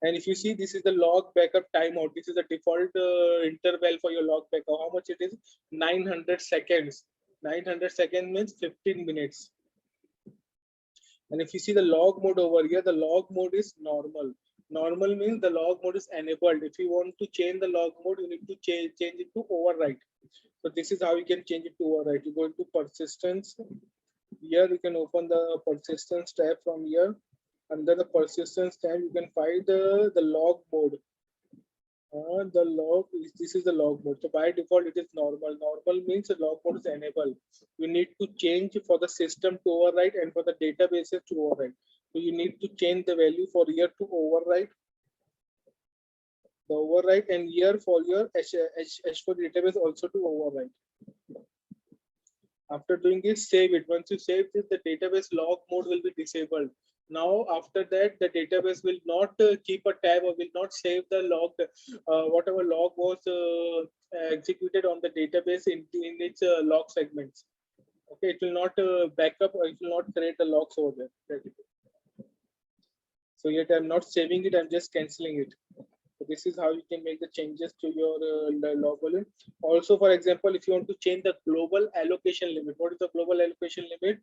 And if you see, this is the log backup timeout. This is the default interval for your log backup. How much it is? 900 seconds. 900 seconds means 15 minutes. And if you see the log mode over here, the log mode is normal. Normal means the log mode is enabled. If you want to change the log mode, you need to change it to override. So this is how you can change it to override. You go into persistence. Here you can open the persistence tab from here. Under the persistence tab, you can find the log mode. This is the log mode. So by default, it is normal. Normal means the log mode is enabled. You need to change for the system to override and for the databases to override. So you need to change the value for here to override. The override, and here for your H4 database also to override. After doing this, save it. Once you save this, the database log mode will be disabled. Now, after that, the database will not keep a tab or will not save the log, whatever log was executed on the database in its log segments. Okay, it will not back up or it will not create the logs over there. So yet I'm not saving it, I'm just canceling it. So this is how you can make the changes to your log volume. Also, for example, if you want to change the global allocation limit, what is the global allocation limit?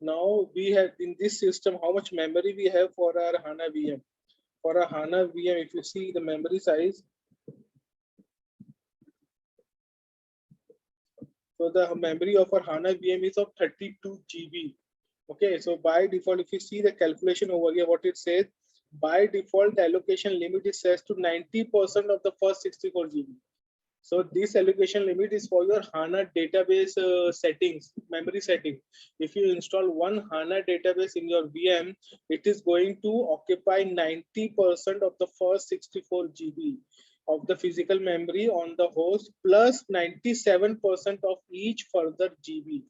Now we have in this system, how much memory we have for our HANA VM. For a HANA VM, if you see the memory size, so the memory of our HANA VM is of 32 GB. Okay, so by default, if you see the calculation over here, what it says, by default, the allocation limit is set to 90% of the first 64 GB. So this allocation limit is for your HANA database settings, memory setting. If you install one HANA database in your VM, it is going to occupy 90% of the first 64 GB of the physical memory on the host, plus 97% of each further GB.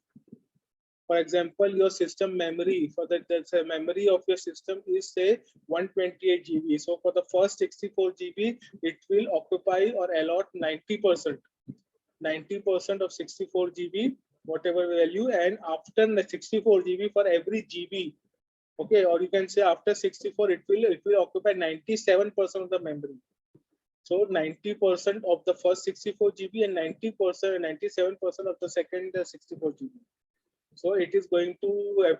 For example, your system memory for the memory of your system is say 128 GB. So for the first 64 GB, it will occupy or allot 90%. 90% of 64 GB, whatever value, and after the 64 GB for every GB. Okay, or you can say after 64, it will occupy 97% of the memory. So 90% of the first 64 GB and 90%, 97% of the second 64 GB. So it is going to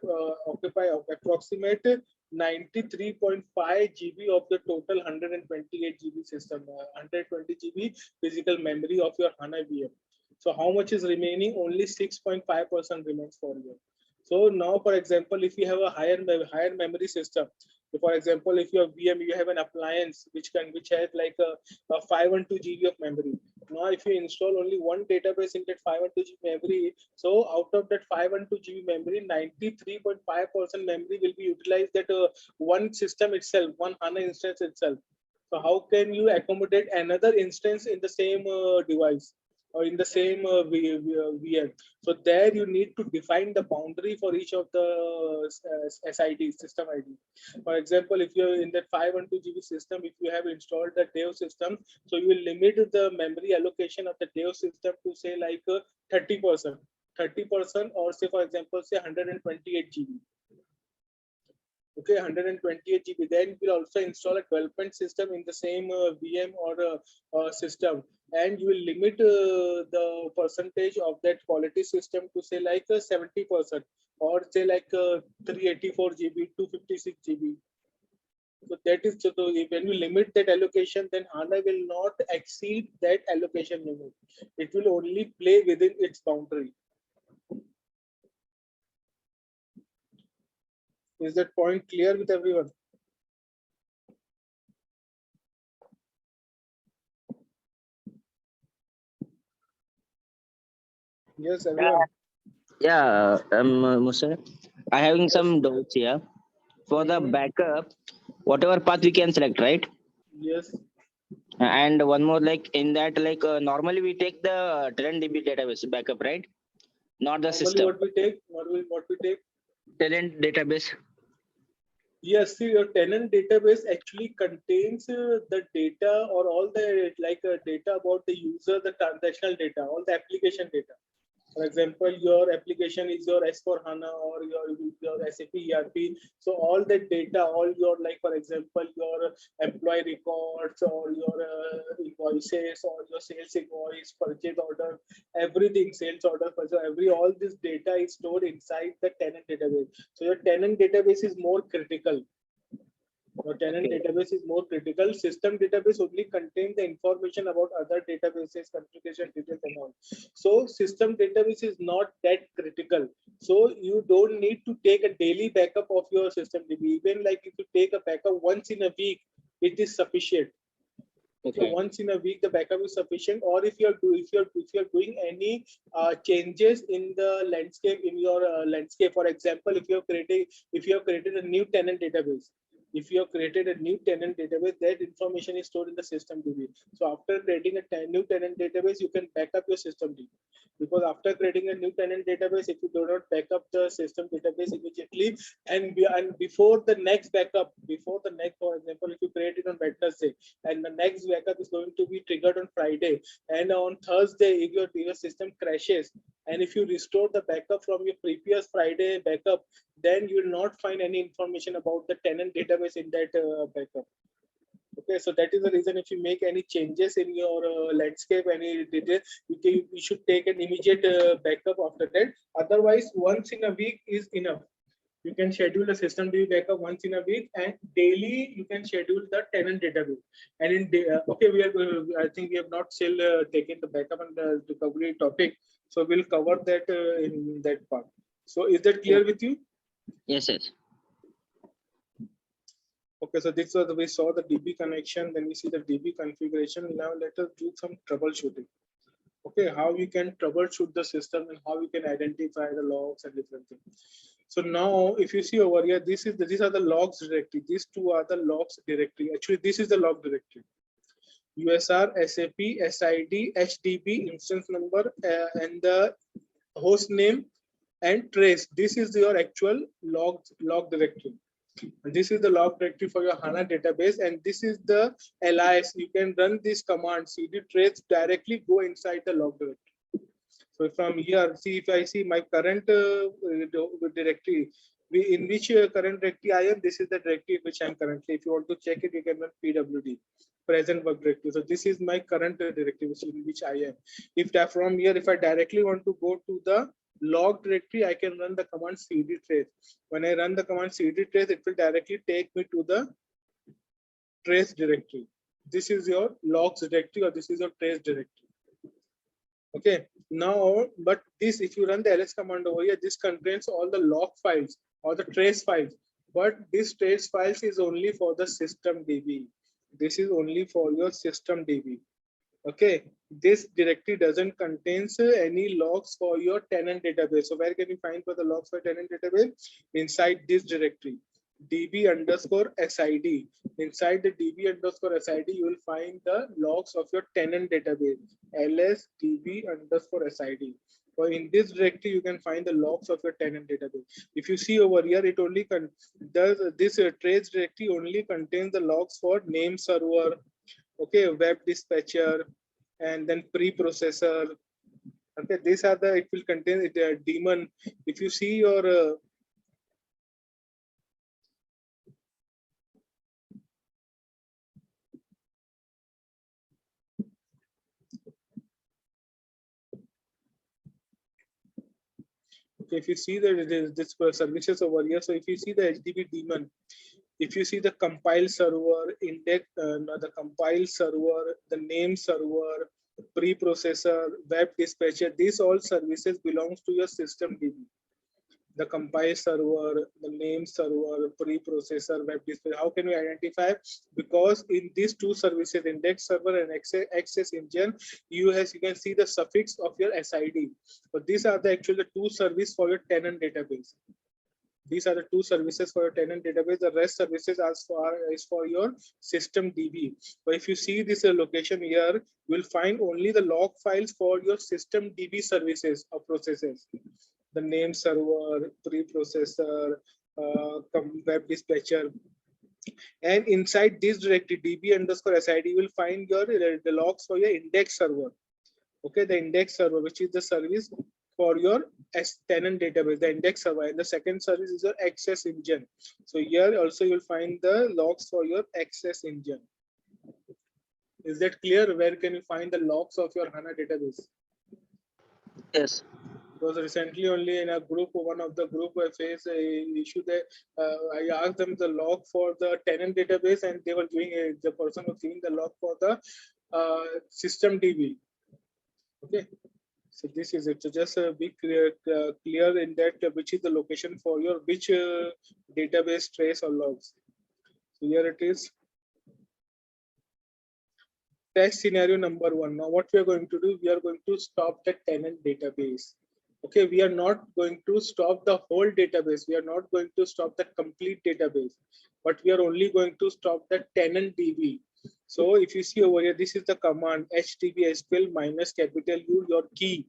occupy approximate 93.5 GB of the total 128 GB system, 120 GB physical memory of your HANA VM. So how much is remaining? Only 6.5% remains for you. So now, for example, if you have a higher memory system, so for example, if you have VM, you have an appliance which has like a 512 GB of memory. Now, if you install only one database in that 512 GB memory, so out of that 512 GB memory, 93.5% memory will be utilized that one system itself, one HANA instance itself. So how can you accommodate another instance in the same device or in the same VM? So there you need to define the boundary for each of the SID, system ID. For example, if you're in that 512 GB system, if you have installed the Dev system, so you will limit the memory allocation of the Dev system to say like 30%, or say for example, say 128 GB. Okay, 128 GB. Then you will also install a development system in the same VM or system, and you will limit the percentage of that quality system to say like 70%, or say like 384 GB, 256 GB. So that is, so when you limit that allocation, then HANA will not exceed that allocation limit. It will only play within its boundary. Is that point clear with everyone? Yes, everyone. Yeah, Musa, I having some doubts here. For the backup, whatever path we can select, right? Yes. And one more, like in that, like normally we take the 10 DB database backup, right? Not the Normally system. what we take? What we take? tenant database? Yes, see, your tenant database actually contains the data or all the data about the user, the transactional data, all the application data. For example, your application is your S4HANA or your SAP ERP. So all the data, all your for example, your employee records or your invoices or your sales invoice, purchase order, everything, sales order, all this data is stored inside the tenant database. So your tenant database is more critical. Your tenant Okay. database is more critical. System database only contains the information about other databases, configuration details and all. So system database is not that critical. So you don't need to take a daily backup of your system DB. Even like if you take a backup once in a week, it is sufficient. So Okay. once in a week, the backup is sufficient. Or if you're doing any changes in the landscape in your landscape, for example, if you have created a new tenant database, that information is stored in the system DB. So after creating a new tenant database, you can back up your system DB. Because after creating a new tenant database, if you do not back up the system database immediately, and before the next backup, for example, if you create it on Wednesday, and the next backup is going to be triggered on Friday, and on Thursday, if your system crashes, and if you restore the backup from your previous Friday backup, then you will not find any information about the tenant database in that backup. Okay, so that is the reason if you make any changes in your landscape, any detail, you should take an immediate backup after that. Otherwise, once in a week is enough. You can schedule a system DB backup once in a week, and daily you can schedule the tenant database. And in okay, I think we have not still taken the backup and the recovery topic, so we'll cover that in that part. So is that clear with you? Yes, yes. Okay, so this was we saw the DB connection, then we see the DB configuration. Now let us do some troubleshooting. Okay, how we can troubleshoot the system and how we can identify the logs and different things. So now, if you see over here, these are the logs directory. These two are the logs directory. Actually, this is the log directory. USR, SAP, SID, HDB, instance number, and the host name and trace. This is your actual log directory. And this is the log directory for your HANA database, and this is the LIS. You can run this command cd trace directly go inside the log directory. So from here, see if I see my current directory, in which current directory I am, this is the directory which I am currently. If you want to check it, you can run pwd present work directory. So this is my current directory in which I am. If that from here, if I directly want to go to the log directory, I can run the command cd trace. When I run the command cd trace, it will directly take me to the trace directory. This is your logs directory, or this is your trace directory. Okay, now, but this, if you run the ls command over here, this contains all the log files or the trace files, but this trace files is only for the system DB. This is only for your system DB. Okay, this directory doesn't contains any logs for your tenant database. So where can you find for the logs for tenant database? Inside this directory, db_sid. Inside the db_sid, you will find the logs of your tenant database, ls db_sid. So in this directory, you can find the logs of your tenant database. If you see over here, it only does this trace directory only contains the logs for name server, okay, web dispatcher, and then preprocessor. Okay, these are the, it will contain daemon. If you see your okay, if you see this services over here, so if you see the HDB daemon, if you see the compile server, index, the compile server, the name server, preprocessor, web dispatcher, these all services belongs to your system DB. The compile server, the name server, preprocessor, web dispatcher. How can we identify? Because in these two services, index server and access engine, you can see the suffix of your SID. But these are the actual two services for your tenant database. These are the two services for your tenant database. The rest services is for your system DB. But if you see this location here, you will find only the log files for your system DB services or processes. the name server, preprocessor, web dispatcher. And inside this directory db_sid, you will find your the logs for your index server. Okay, the index server, which is the service for your tenant database, the index server, and the second service is your access engine. So here also you'll find the logs for your access engine. Is that clear? Where can you find the logs of your HANA database? Yes. Because recently only in a group, one of the group I faced a issue that I asked them the log for the tenant database, and they were giving the person was giving the log for the system DB. Okay, so this is it. So just be clear in that which is the location for your which database trace or logs. So here it is. Test scenario number 1. Now what we are going to do, we are going to stop the tenant database. Okay, we are not going to stop the whole database. We are not going to stop the complete database, but we are only going to stop the tenant DB. So if you see over here, this is the command HTTP SQL minus capital U, your key,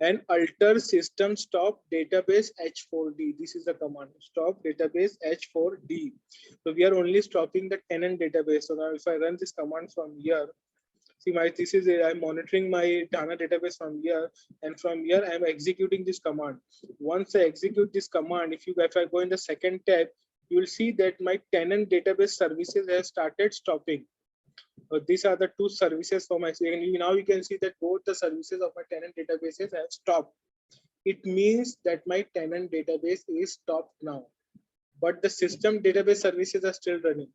and alter system stop database H4D. This is the command, stop database H4D. So we are only stopping the tenant database. So now if I run this command from here, see this is I'm monitoring my HANA database from here, and from here I'm executing this command. Once I execute this command, if I go in the second tab, you will see that my tenant database services have started stopping. These are the two services for my, and now you can see that both the services of my tenant databases have stopped. It means that my tenant database is stopped now, but the system database services are still running.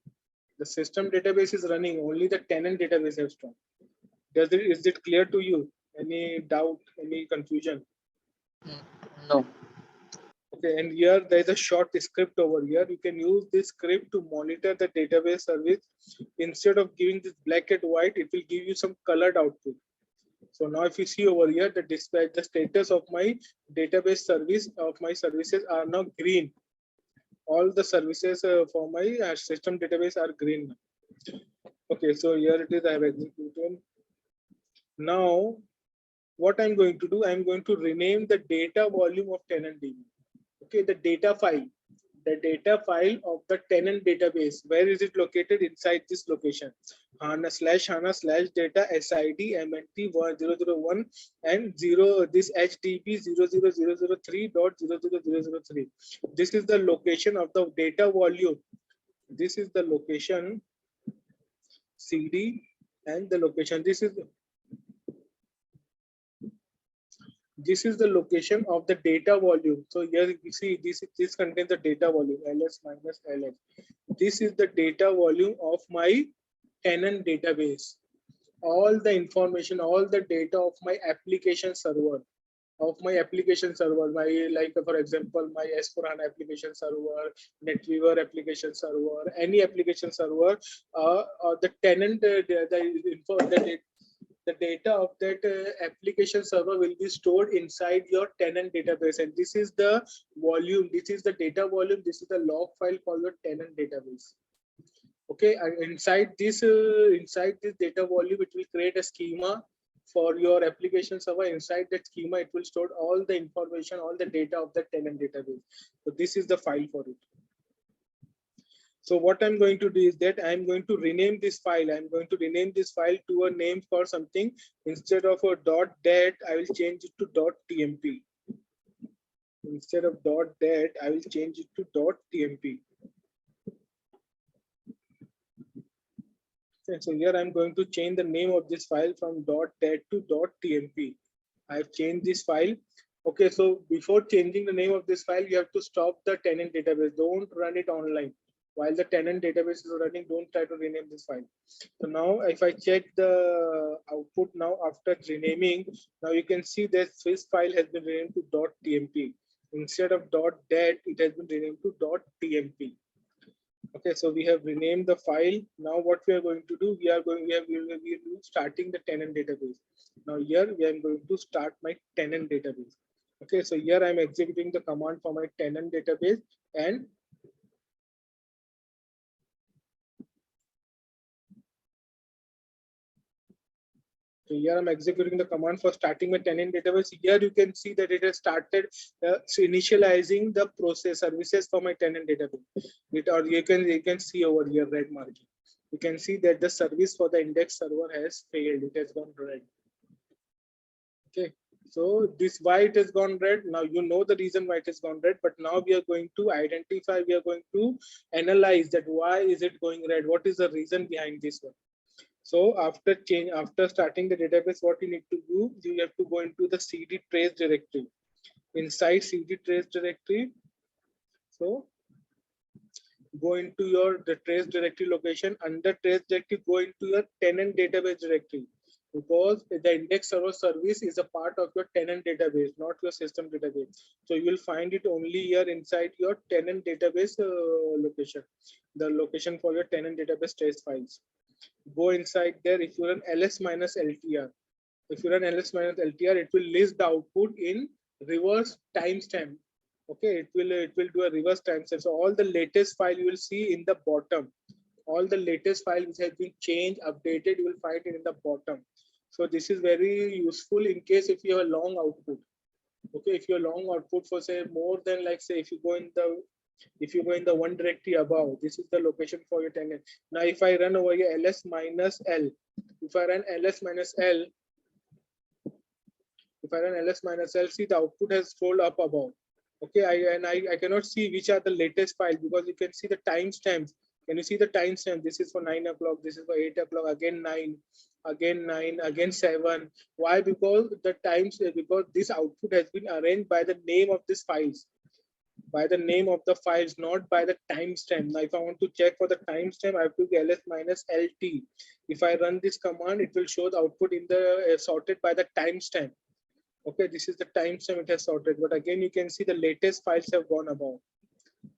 The system database is running, only the tenant database have stopped. Is it clear to you? Any doubt, any confusion? No. Okay, and here there is a short script over here. You can use this script to monitor the database service. Instead of giving this black and white, it will give you some colored output. So now if you see over here, the display, the status of my database service of my services are now green. All the services for my system database are green. Okay, so here it is, I have executed. Now, what I'm going to do, I'm going to rename the data volume of tenant DB. Okay, the data file of the tenant database. Where is it located? Inside this location, HANA slash data SID MNT 1001 and 0 this HDB 00003.00003. This is the location of the data volume. This is the location CD and the location. This is the location of the data volume. So here you see this contains the data volume ls minus ls. This is the data volume of my tenant database. All the information, all the data of my application server, my like for example my S4HANA application server, NetWeaver application server, any application server, the tenant the data of that application server will be stored inside your tenant database, and this is the volume, this is the data volume, this is the log file for your tenant database. Okay, and inside this data volume, it will create a schema for your application server. Inside that schema, it will store all the information, all the data of the tenant database. So this is the file for it. So what I'm going to do is that I'm going to rename this file. I'm going to rename this file to a name for something. Instead of a .dat, I will change it to .tmp. Instead of .dat, I will change it to .tmp. Okay, so here I'm going to change the name of this file from .dat to .tmp. I've changed this file. Okay, so before changing the name of this file, you have to stop the tenant database. Don't run it online. While the tenant database is running, don't try to rename this file. So now if I check the output now after renaming, now you can see that this file has been renamed to .tmp. Instead of .dat, it has been renamed to .tmp. Okay, so we have renamed the file. Now what we are going to do, we are starting the tenant database. Now here we are going to start my tenant database. Okay, so here I'm executing the command for my tenant database, and So here I'm executing the command for starting my tenant database. Here you can see that it has started initializing the process services for my tenant database. Or you can see over here red margin. You can see that the service for the index server has failed. It has gone red. Okay. So this why it has gone red. Now you know the reason why it has gone red, but now we are going to identify, we are going to analyze that why is it going red? What is the reason behind this one? So after starting the database, what you need to do, you have to go into the cd trace directory. Inside cd trace directory, so go into the trace directory location. Under trace directory, go into your tenant database directory, because the index server service is a part of your tenant database, not your system database. So you will find it only here inside your tenant database location, the location for your tenant database trace files. Go inside there. If you run ls minus ltr, if you run ls minus ltr, it will list the output in reverse timestamp. Okay, it will do a reverse timestamp. So all the latest file you will see in the bottom. All the latest file which has been changed, updated, you will find it in the bottom. So this is very useful in case if you have a long output. Okay, if your long output for say more than, like say, if you go in the one directory above, this is the location for your tenant. Now if I run over here ls minus l, if I run ls minus l, see the output has scrolled up above. Okay, I cannot see which are the latest files, because you can see the timestamps. Can you see the timestamp? This is for 9 o'clock, this is for 8 o'clock, again 9, again 7. Why? Because because this output has been arranged by the name of these files, by the name of the files, not by the timestamp. Now if I want to check for the timestamp, I have to do ls minus lt. If I run this command, it will show the output in the sorted by the timestamp. Okay, this is the timestamp it has sorted. But again, you can see the latest files have gone above.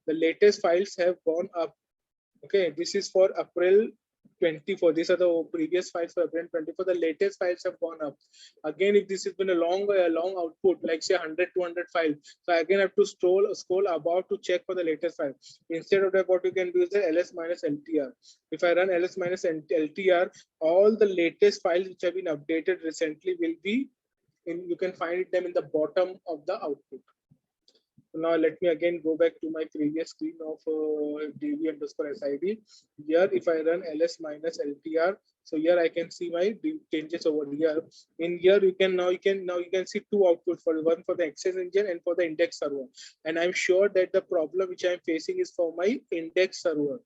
The latest files have gone up. Okay, this is for April 24. These are the previous files for April 24. The latest files have gone up. Again, if this has been a long output, like say 100, 200 files, so again I have to scroll above to check for the latest file. Instead of that, what you can do is the ls minus ltr. If I run ls minus ltr, all the latest files which have been updated recently will be you can find them in the bottom of the output. Now let me again go back to my previous screen of db_sid. Here, if I run ls minus ltr, so here I can see my changes over here. In here, you can see two outputs, for one for the access engine and for the index server. And I'm sure that the problem which I'm facing is for my index server.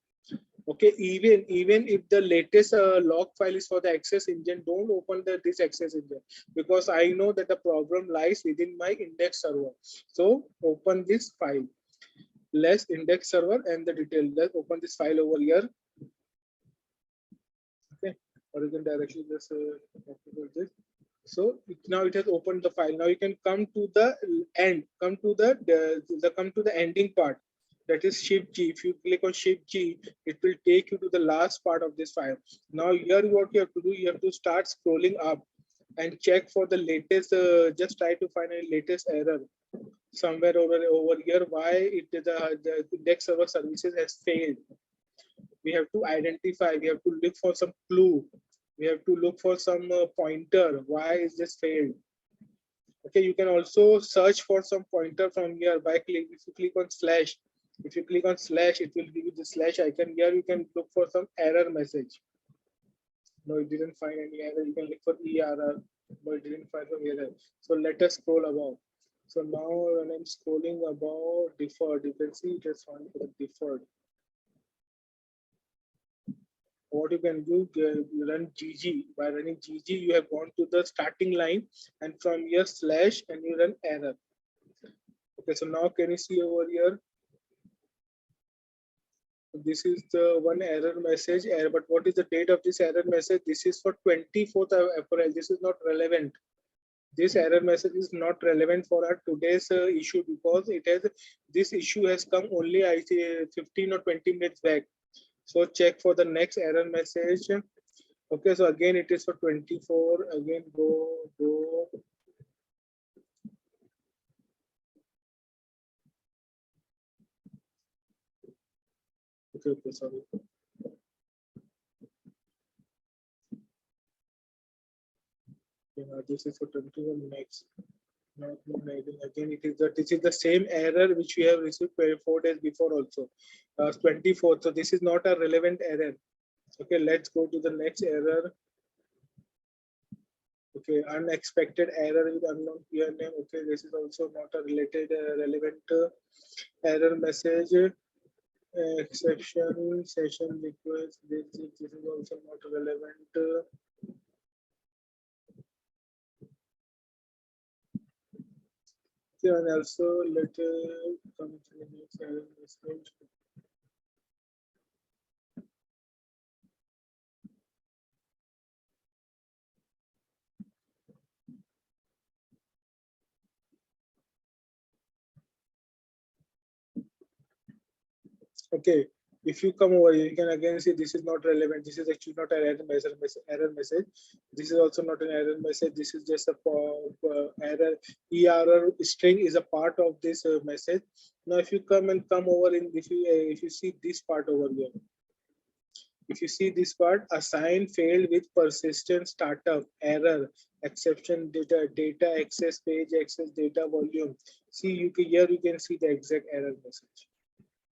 Okay, even if the latest log file is for the access engine, don't open this access engine, because I know that the problem lies within my index server. So open this file, less index server and the detail. Let's open this file over here. Okay, or you can directly just this. So now it has opened the file. Now you can come to the end, come to the ending part. That is Shift G. If you click on Shift G, it will take you to the last part of this file. Now here, what you have to do, you have to start scrolling up and check for the latest. Just try to find a latest error somewhere over here. Why the index server services has failed? We have to identify. We have to look for some clue. We have to look for some pointer. Why is this failed? Okay, you can also search for some pointer from here by if you click on slash. If you click on slash, it will give you the slash icon. Here you can look for some error message. No, it didn't find any error. You can look for error, but it didn't find some error. So let us scroll above. So now when I'm scrolling above deferred, you can see it is found for the deferred. What you can do, you run GG. By running GG, you have gone to the starting line, and from here slash, and you run error. Okay, so now can you see over here? This is the one error message, but what is the date of this error message? This is for 24th of April. This is not relevant. This error message is not relevant for our today's issue, because this issue has come only, I say, 15 or 20 minutes back. So check for the next error message. Okay, so again it is for 24. Again go. Okay, sorry. Okay, now this is for 21 next. Not hiding. Again, this is the same error which we have received 4 days before also. 24. So this is not a relevant error. Okay, let's go to the next error. Okay, unexpected error with unknown peer name. Okay, this is also not a related relevant error message. Exception session request. This is also not relevant. Okay, and also let come to the next error message. Okay, if you come over here, you can again see this is not relevant. This is actually not an error message. This is also not an error message. This is just a error. ERR string is a part of this message. Now, if you come over in, if you see this part over here, if you see this part, assign failed with persistent startup error exception data access page access data volume. See, here you can see the exact error message.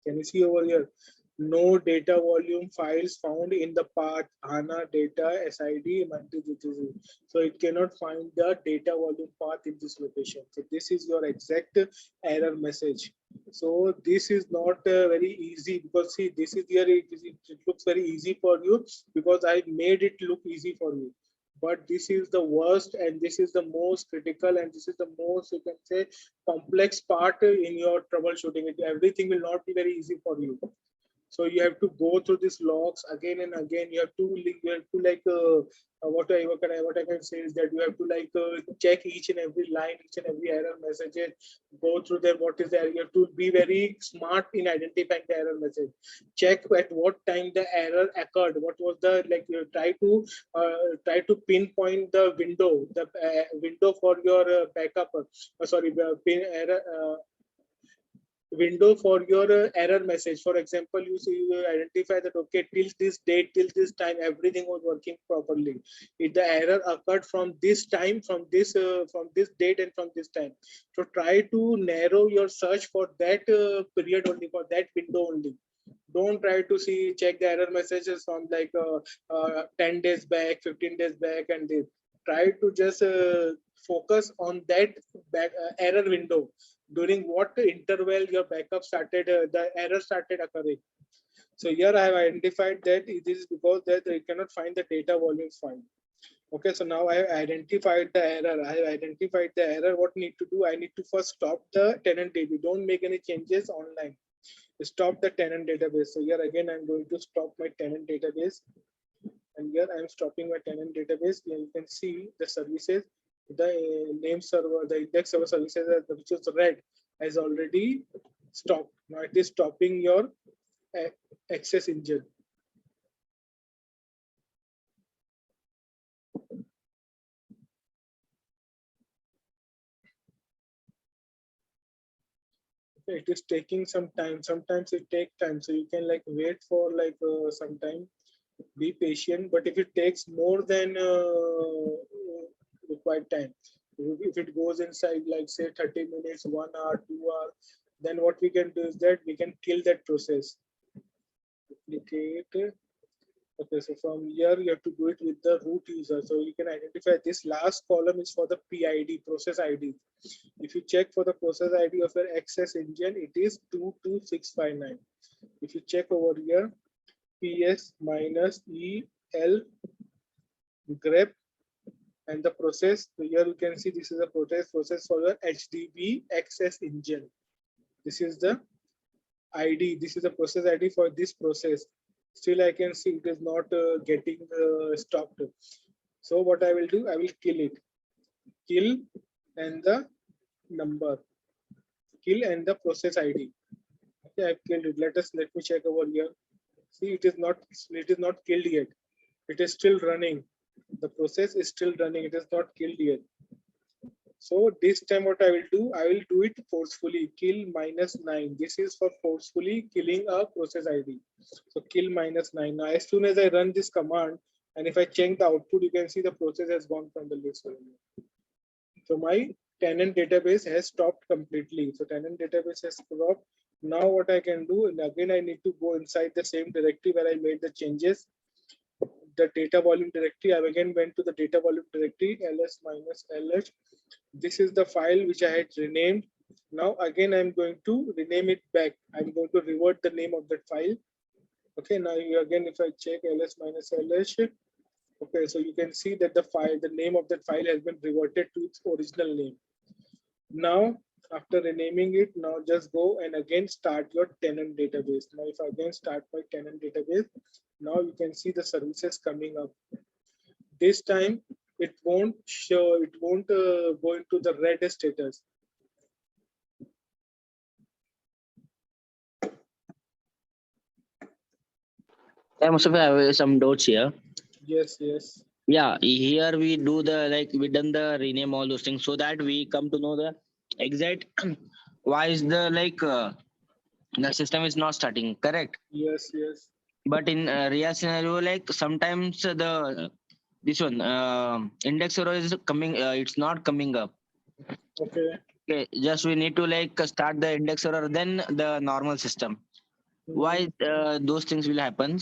Can you see over here? No data volume files found in the path HANA data SID multi-digit. So it cannot find the data volume path in this location. So this is your exact error message. So this is not very easy because see, this is here. It looks very easy for you because I made it look easy for you. But this is the worst and this is the most critical and this is the most, you can say, complex part in your troubleshooting. Everything will not be very easy for you. So you have to go through these logs again and again. You have to like what I can say is that you have to like check each and every line, each and every error messages, go through them. What is there? You have to be very smart in identifying the error message. Check at what time the error occurred. What was the like? You try to pinpoint the window for your backup. Sorry, pin error. Window for your error message. For example, you see, you identify that okay, till this date, till this time, everything was working properly. If the error occurred from this time, from this date, and from this time, so try to narrow your search for that period only, for that window only. Don't try to check the error messages from like 10 days back, 15 days back, and this. Try to just focus on that error window. During what interval your backup started, the error started occurring. So here I have identified that this is because that it cannot find the data volumes file. Okay, so now I have identified the error. I have identified the error. What I need to do? I need to first stop the tenant DB. Don't make any changes online. Stop the tenant database. So here again, I'm going to stop my tenant database. And here I'm stopping my tenant database. Here you can see the services, the name server, the index server services, which is red, has already stopped. Now it is stopping your access engine. It is taking some time. Sometimes it takes time, so you can like wait for like some time. Be patient, but if it takes more than required time, if it goes inside like say 30 minutes, 1 hour, 2 hours, then what we can do is that we can kill that process. Duplicate. Okay, so from here you have to do it with the root user. So you can identify this last column is for the PID, process ID. If you check for the process ID of your access engine, it is 22659. If you check over here, PS minus EL grep and the process. So here you can see this is a process for your HDB access engine. This is the ID. This is the process ID for this process. Still, I can see it is not getting stopped. So what I will do, I will kill it. Kill and the number. Kill and the process ID. Okay, I've killed it. Let me check over here. See, it is not killed yet. It is still running. The process is still running. It is not killed yet. So this time what I will do it forcefully. Kill -9. This is for forcefully killing a process ID. So kill -9. Now as soon as I run this command, And if I check the output, you can see the process has gone from the list. So my tenant database has stopped completely. So tenant database has stopped. Now what I can do, and again, I need to go inside the same directory where I made the changes. The data volume directory, I again went to the data volume directory, ls-lh. This is the file which I had renamed. Now again, I'm going to rename it back. I'm going to revert the name of that file. Okay, now again, if I check ls-lh, okay, so you can see that the name of that file has been reverted to its original name. Now, after renaming it, now just go and again start your tenant database. Now, if I again start my tenant database, now you can see the services coming up. This time, it won't show, it won't go into the red status. Yeah, Mustafa, I have some doubts here. Yes, yes. Yeah, here we do we done the rename all those things so that we come to know the exact why is the system is not starting, correct? Yes, yes. But in real scenario, like sometimes this one index error is coming, it's not coming up. Okay. Okay, just we need to start the index error, then the normal system. Why those things will happen?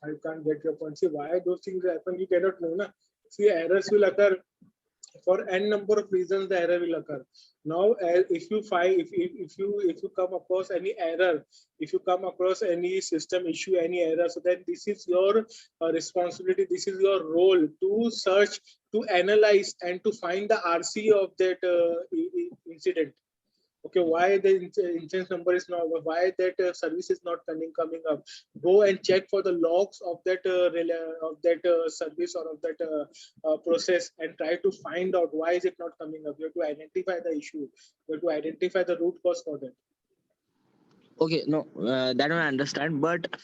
I can't get your point. See, why those things happen, you cannot know. Na? See, errors will occur for n number of reasons. The error will occur. Now, if you find, if you come across any error, if you come across any system issue, any error, so then this is your responsibility. This is your role to search, to analyze, and to find the RC of that incident. Okay, why the instance number is not, why that service is not coming up. Go and check for the logs of that service or of that process, and try to find out why is it not coming up. You have to identify the issue. You have to identify the root cause for that. Okay, no, that one I understand. But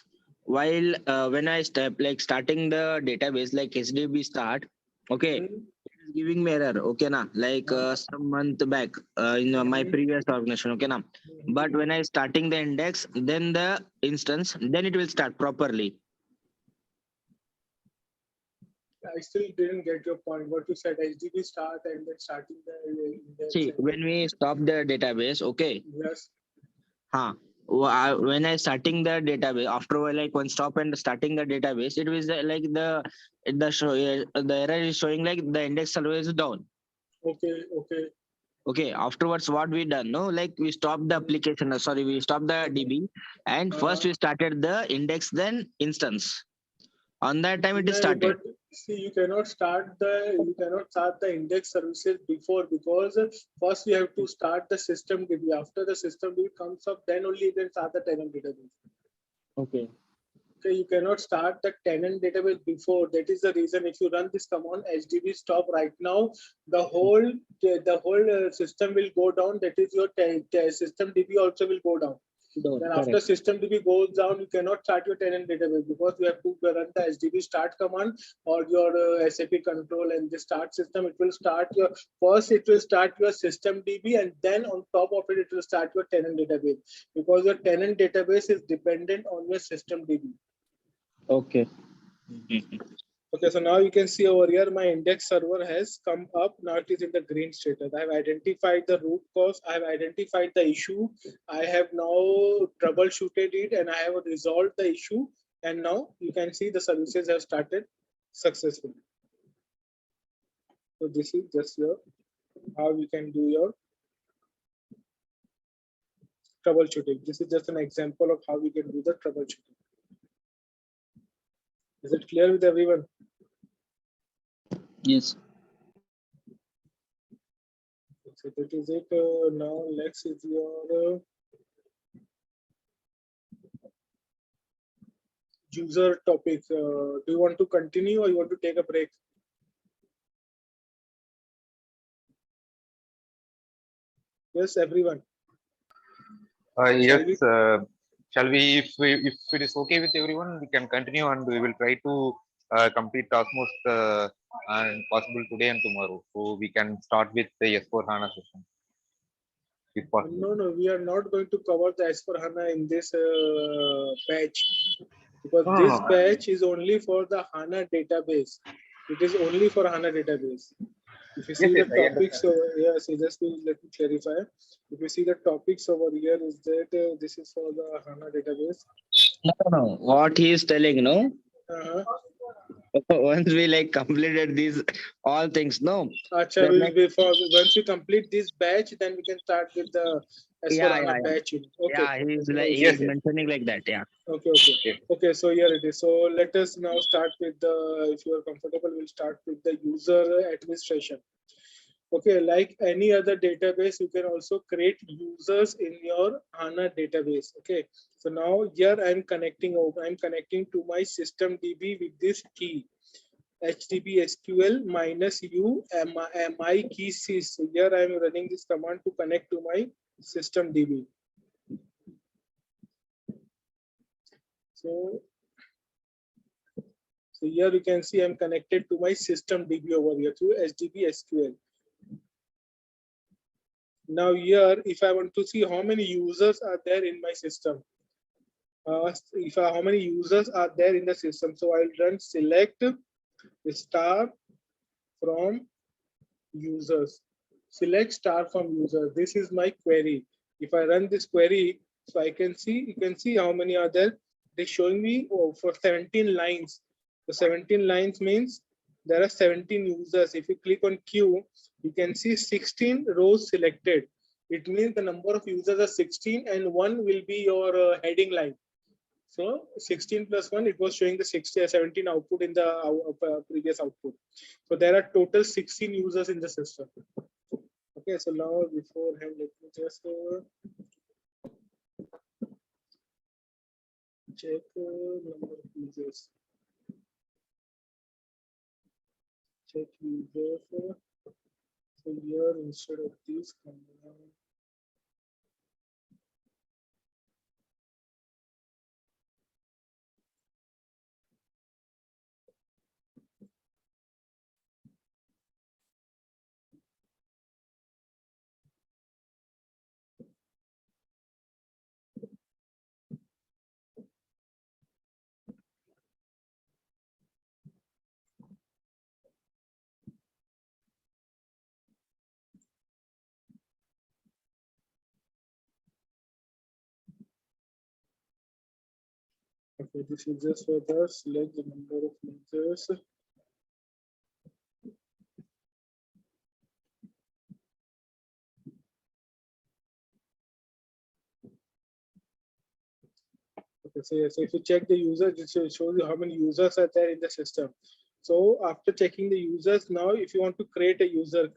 while when I starting the database like HDB start, okay, it is giving me error. Okay, na some month back in my previous organization. Okay, na. But when I starting the index, then the instance, then it will start properly. I still didn't get your point. What you said, HDB start and then starting the index. See, when we stop the database, okay. Yes. When I starting the database, after when stop and starting the database, it was the error is showing like the index server is down. Okay, okay. Okay, afterwards what we done, no, we stopped the application, we stopped the DB, and first we started the index, then instance. On that time it is started. But see, you cannot start the index services before, because first you have to start the system DB. After the system DB comes up, then only you can start the tenant database. Okay. Okay, you cannot start the tenant database before. That is the reason. If you run this command HDB stop right now, the whole system will go down. That is your system DB also will go down. Then after system DB goes down, you cannot start your tenant database, because you have to run the HDB start command or your SAP control, and the start system. It will start your system DB, and then on top of it, it will start your tenant database, because your tenant database is dependent on your system DB. Okay. Okay, so now you can see over here, my index server has come up. Now it is in the green status. I have identified the root cause. I have identified the issue. I have now troubleshooted it, and I have resolved the issue. And now you can see the services have started successfully. So this is just how you can do your troubleshooting. This is just an example of how we can do the troubleshooting. Is it clear with everyone? Yes. So that is it. Now next is your user topic. Do you want to continue or you want to take a break? Yes, everyone. Yes. Shall we, if it is okay with everyone, we can continue, and we will try to complete almost and possible today and tomorrow. So we can start with the S4HANA session. If possible. No, we are not going to cover the S4HANA in this batch. because this batch is only for the HANA database. It is only for HANA database. If you see Yes, the yes, I topics over here, so just let me clarify. If you see the topics over here, is that this is for the HANA database. No. What he is telling, no? Uh-huh. Once we like completed these all things, no? Acha, Then we like, will before once we complete this batch, then we can start with the S4 HANA yeah. batch. Okay, Yeah, he's okay, no like issue. he's mentioning like that. Yeah. Okay. Okay, so here it is. So let us now start with the, if you are comfortable, we'll start with the user administration. Okay, like any other database, you can also create users in your HANA database. Okay, so now here I'm connecting to my system DB with this key. HTTP SQL minus U my key sys. So here I am running this command to connect to my system DB. So here you can see I'm connected to my system DB over here through HTTP SQL. Now here, if I want to see how many users are there in my system, how many users are there in the system, so I'll run select star from users. Select star from users. This is my query. If I run this query, so I can see, you can see how many are there. They're showing me for 17 lines. So 17 lines means there are 17 users. If you click on Q, you can see 16 rows selected. It means the number of users are 16 and one will be your heading line. So 16 plus 1, it was showing the 17 output in the previous output. So there are total 16 users in the system. Okay, so now beforehand, let me just check number of users. Check users. So here instead of this command, okay, this is just for the select the number of users. Okay, so if you check the users, it shows you how many users are there in the system. So after checking the users, now if you want to create a user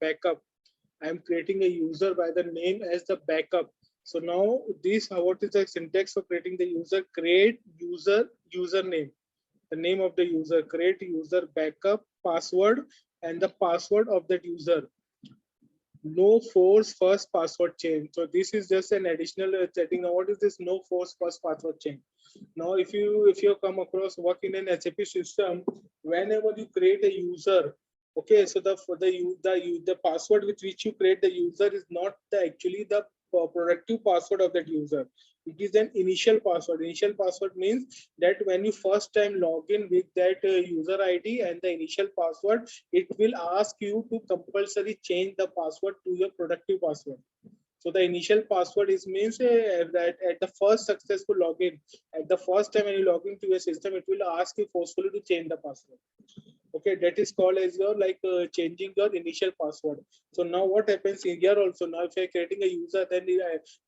backup. I'm creating a user by the name as the backup. So now this, what is the syntax for creating the user? Create user username, the name of the user, create user backup password and the password of that user. No force first password change. So this is just an additional setting. Now what is this no force first password change? Now if you come across work in an SAP system, whenever you create a user, okay, so the password with which you create the user is not actually the productive password of that user. It is an initial password. Initial password means that when you first time log in with that user ID and the initial password, it will ask you to compulsory change the password to your productive password. So the initial password is means that at the first successful login, at the first time when you log into your system, it will ask you forcefully to change the password. Okay, that is called as your changing your initial password. So now what happens in here also, now if you're creating a user, then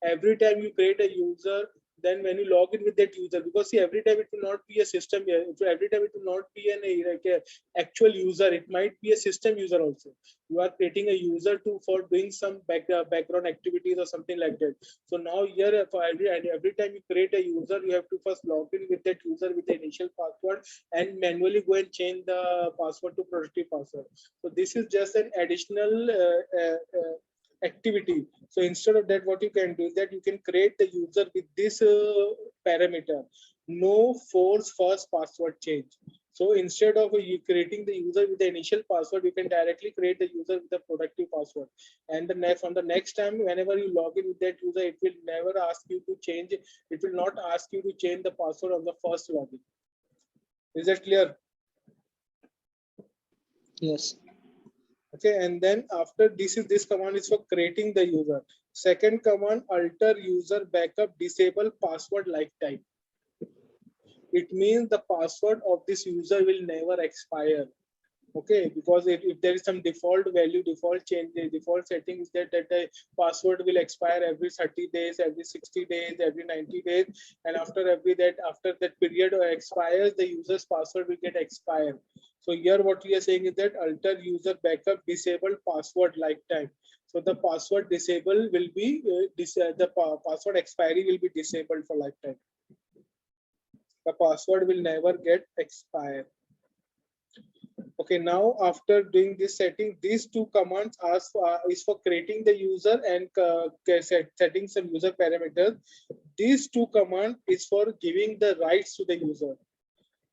every time you create a user, then when you log in with that user, because see, every time it will not be a system here, every time it will not be an actual user, it might be a system user also. You are creating a user for doing some background activities or something like that. So now here for every time you create a user, you have to first log in with that user with the initial password and manually go and change the password to productive password. So this is just an additional activity. So instead of that, what you can do is that you can create the user with this parameter, no force first password change. So instead of you creating the user with the initial password, you can directly create the user with the productive password. And from the next time, whenever you log in with that user, it will never ask you to change. It will not ask you to change the password of the first login. Is that clear? Yes. Okay, and then after this command is for creating the user. Second command, alter user backup disable password lifetime. It means the password of this user will never expire. Okay, because if there is some default value, default change, the default setting is that the password will expire every 30 days, every 60 days, every 90 days, and after that period expires, the user's password will get expired. So here what we are saying is that alter user backup disable password lifetime. So the password disable will be password expiry will be disabled for lifetime. The password will never get expired. Okay, now after doing this setting, these two commands is for creating the user and setting some user parameters. These two commands is for giving the rights to the user.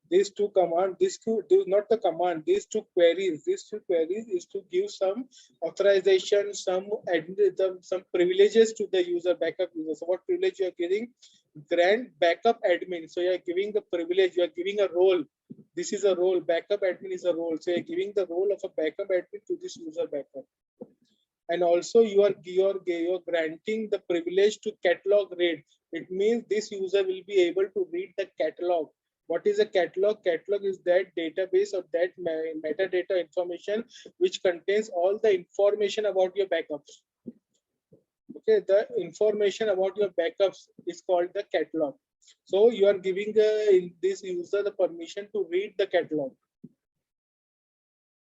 These two commands, not the command, these two queries is to give some authorization, some privileges to the user, backup user. So what privilege you are giving? Grant backup admin. So you are giving the privilege, you are giving a role. This is a role, backup admin is a role. So you're giving the role of a backup admin to this user backup. And also you are granting the privilege to catalog read. It means this user will be able to read the catalog. What is a catalog? Catalog is that database or that metadata information which contains all the information about your backups. Okay, the information about your backups is called the catalog. So you are giving this user the permission to read the catalog.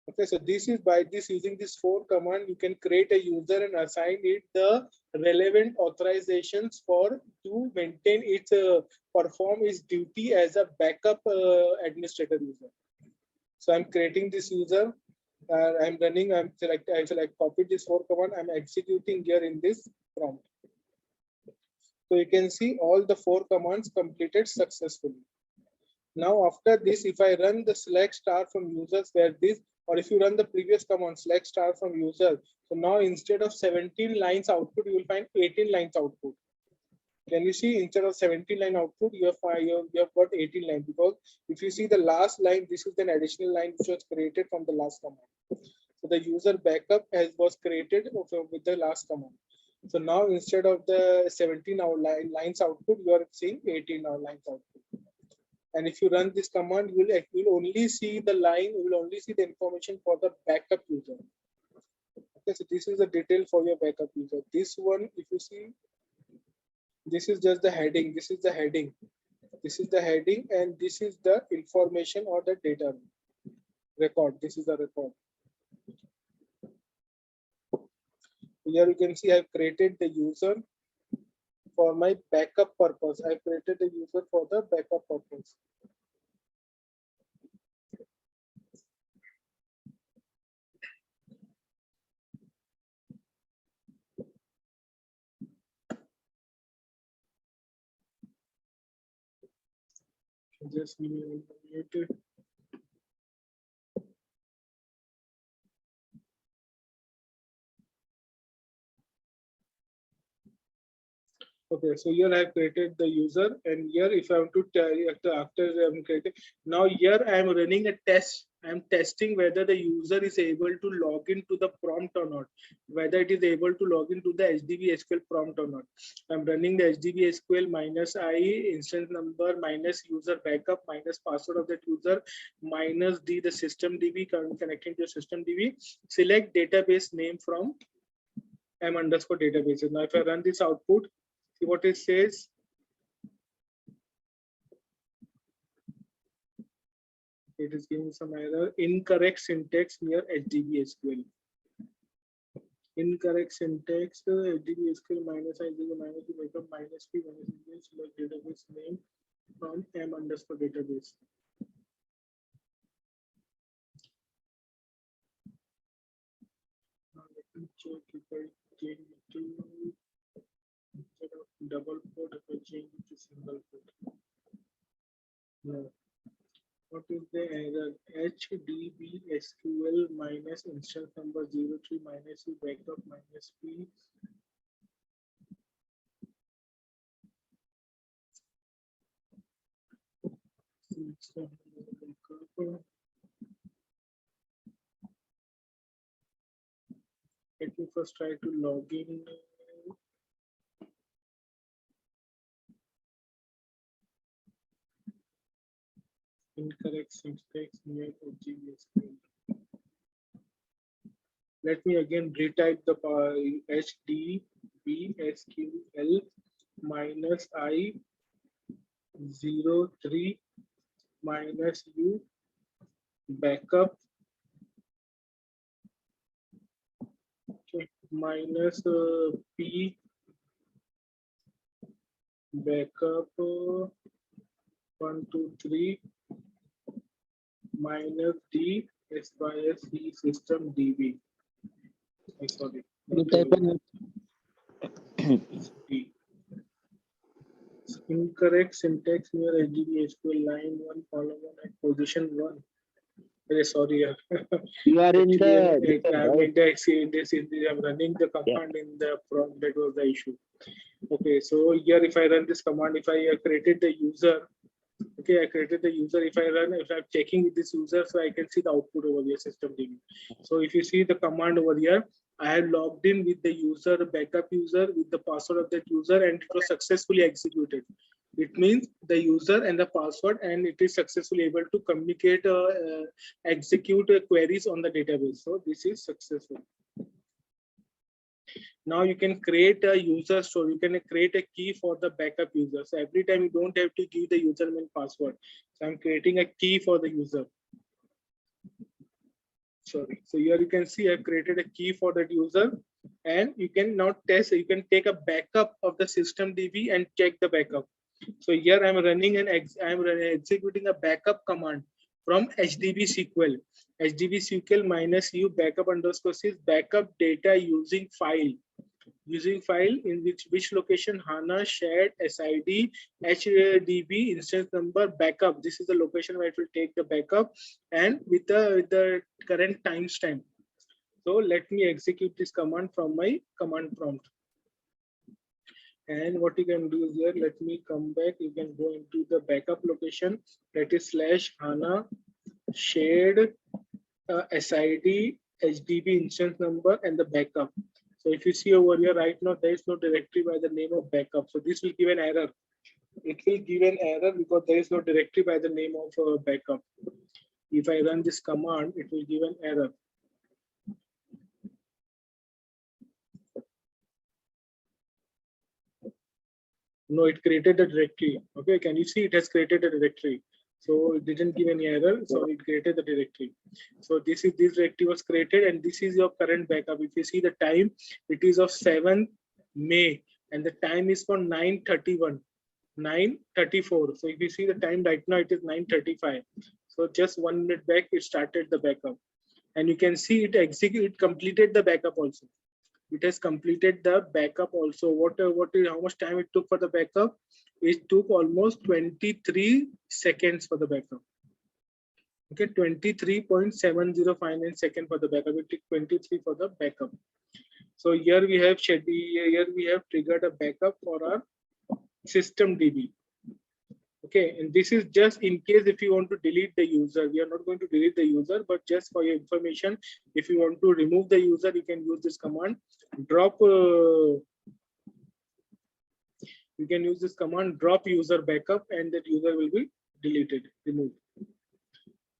Okay, so this is by this using this 4 command, you can create a user and assign it the relevant authorizations for to maintain its perform its duty as a backup administrator user. So I'm creating this user. I'm running. I select copy this 4 command. I'm executing here in this prompt. So you can see all the 4 commands completed successfully. Now after this, if I run the select star from users where this, or if you run the previous command select star from user, so now instead of 17 lines output, you will find 18 lines output. Can you see instead of 17 line output, you have got 18 lines, because if you see the last line, this is an additional line which was created from the last command. So the user backup was created with the last command. So now instead of the 17 lines output, you are seeing 18 lines output. And if you run this command, you will only see the line, you will only see the information for the backup user. Okay, so this is the detail for your backup user. This one, if you see, this is just the heading. This is the heading. This is the heading, and this is the information or the data record. This is the record. Here you can see I've created the user for my backup purpose. I created the user for the backup purpose. Just give me a minute. Okay, so here I have created the user, and here if I want to tell you after I'm creating, now here I am running a test. I am testing whether the user is able to log into the prompt or not, whether it is able to log into the HDB SQL prompt or not. I'm running the HDB SQL -i instance number minus user backup minus password of that user minus d the system DB connecting to system DB. Select database name from m_databases. Now if I run this output, see what it says. It is giving some error. Incorrect syntax near HDB SQL. Incorrect syntax. HDB SQL -i minus backup minus p minus select database name from m_database. Now let me check if I change it to instead of double quote, if I change it to single quote. No. What is the error HDB SQL minus instance number 03 minus U backup minus P. Let me first try to log in. Incorrect syntax near HDBSQL. Let me again retype the HDBSQL minus I 03 minus U backup minus P backup 1, 2, 3 minus D SYSE system DB. Sorry. You type in D. Incorrect syntax near HDB SQL line 1 column 1 at position 1. Very sorry. you are in Actually, the I'm right? indexing this. I'm running the command in the prompt. That was the issue. Okay, so here if I run this command, if I created the user, okay, I created the user. If I'm checking with this user, so I can see the output over here, system DB. So if you see the command over here, I have logged in with the user, backup user, with the password of that user, and it was successfully executed. It means the user and the password, and it is successfully able to communicate, execute queries on the database. So this is successful. Now you can create a user store. You can create a key for the backup user. So every time you don't have to give the username and password. So I'm creating a key for the user. Sorry. So here you can see I've created a key for that user, and you can now test. You can take a backup of the system DB and check the backup. So here I'm running executing a backup command from HDB SQL. HDB SQL minus U backup underscore sys backup data using file. Using file in which location HANA shared SID HDB instance number backup. This is the location where it will take the backup and with the current timestamp. So let me execute this command from my command prompt. And what you can do here, let me come back. You can go into the backup location, that is /HANA shared SID HDB instance number and the backup. So if you see over here right now, there is no directory by the name of backup. So this will give an error. It will give an error because there is no directory by the name of backup. If I run this command, it will give an error. No, it created a directory. Okay, can you see it has created a directory? So it didn't give any error. So it created the directory. So this directory was created, and this is your current backup. If you see the time, it is of 7th May, and the time is for 9:31, 9:34. So if you see the time right now, it is 9:35. So just 1 minute back, it started the backup, and you can see it completed the backup also. It has completed the backup also. How much time it took for the backup? It took almost 23 seconds for the backup. Okay, 23.7059 seconds for the backup. It took 23 for the backup. So here we have triggered a backup for our system DB. Okay, and this is just in case if you want to delete the user. We are not going to delete the user, but just for your information, if you want to remove the user, you can use this command. You can use this command drop user backup, and that user will be removed.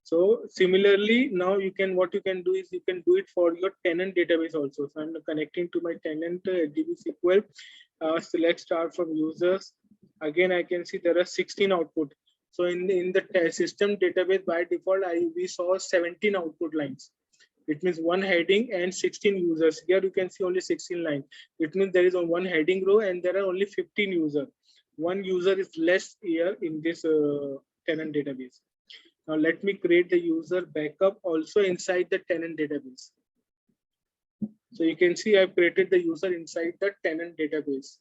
So similarly, now what you can do is you can do it for your tenant database also. So I'm connecting to my tenant HDB SQL. Select start from users. Again, I can see there are 16 output. So in the system database by default, we saw 17 output lines. It means one heading and 16 users. Here you can see only 16 lines. It means there is one heading row and there are only 15 users. One user is less here in this tenant database. Now let me create the user backup also inside the tenant database. So you can see I've created the user inside the tenant database.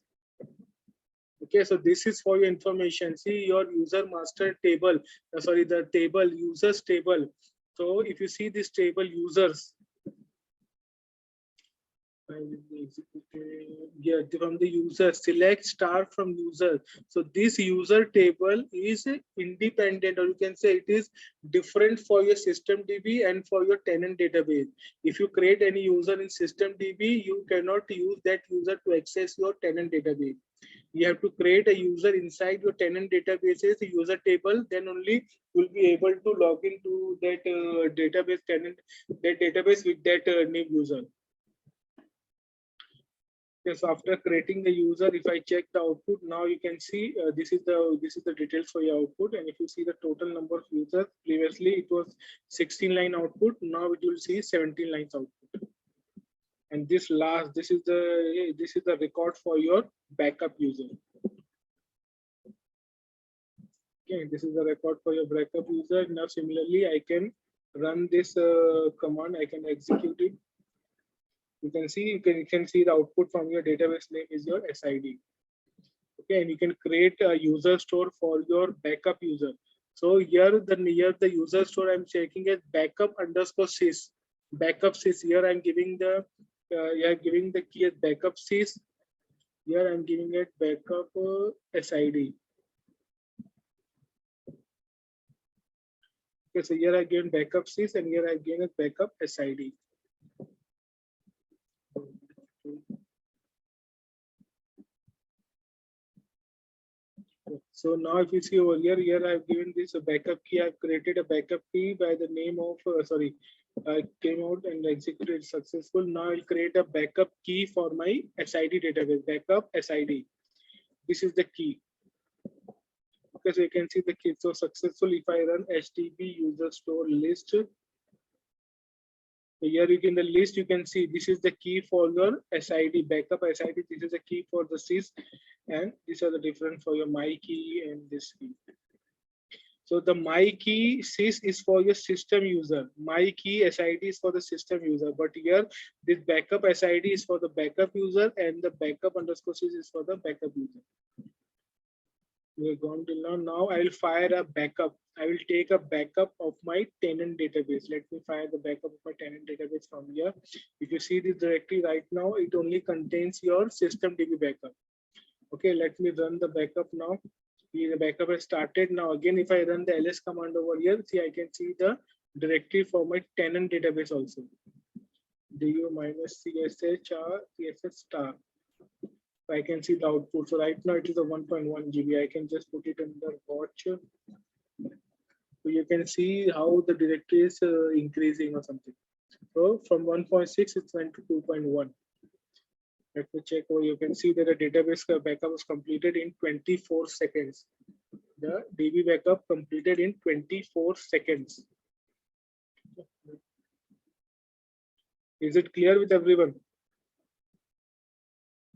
Okay, so this is for your information. See your user master table, sorry, the table users table. So if you see this table users, yeah, from the user, select star from user. So this user table is independent, or you can say it is different for your system DB and for your tenant database. If you create any user in system DB, you cannot use that user to access your tenant database. You have to create a user inside your tenant databases, user table, then only you'll be able to log into that database tenant, that database with that name user. Yes, after creating the user, if I check the output, now you can see this is the details for your output. And if you see the total number of users, previously it was 16 line output. Now it will see 17 lines output. And this is the record for your backup user. Okay, this is the record for your backup user. Now similarly, I can run this command. I can execute it. You can see the output from your database name is your SID. Okay, and you can create a user store for your backup user. So here the user store I'm checking as backup_sys. Backup sys. Here I'm giving the giving the key as backup sys. Here I'm giving it backup SID. Okay, so here I given backup sys and here I given a backup SID. So now if you see over here I've given this a backup key. I've created a backup key by the name of, I came out and executed successful. Now I'll create a backup key for my SID database, backup SID. This is the key. Okay, so you can see the key. So successful if I run HTTP user store list. So here in the list, you can see this is the key for your SID, backup SID. This is the key for the sys, and these are the different for your my key and this key. So the my key sys is for your system user. My key SID is for the system user. But here this backup SID is for the backup user and the backup_sys is for the backup user. We're gone till now. Now I will fire a backup. I will take a backup of my tenant database. Let me fire the backup of my tenant database from here. If you see this directory right now, it only contains your system DB backup. Okay, let me run the backup now. The backup has started. Now again, if I run the ls command over here, see I can see the directory for my tenant database also. du-csh I can see the output. So right now it is a 1.1 GB. I can just put it under watch. So you can see how the directory is increasing or something. So from 1.6 it went to 2.1. Let me check. Or you can see that the database backup was completed in 24 seconds. The DB backup completed in 24 seconds. Is it clear with everyone?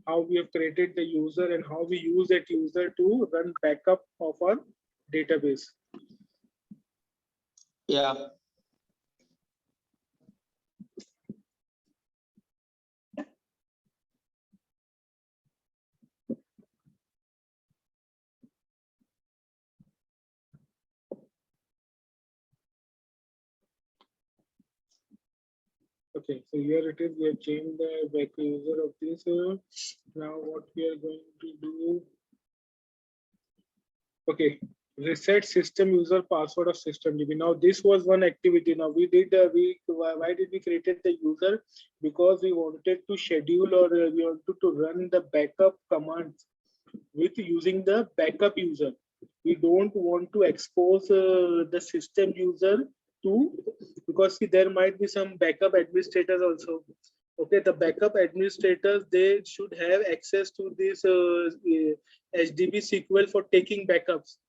How we have created the user and how we use that user to run backup of our database. Yeah. Okay, so here it is. We have changed the backup user of this. Now what we are going to do? Okay, reset system user password of system DB. Now this was one activity. Now we did why did we created the user? Because we wanted to schedule or we wanted to run the backup commands with using the backup user. We don't want to expose the system user to, because see, there might be some backup administrators also. Okay, the backup administrators, they should have access to this HDB SQL for taking backups.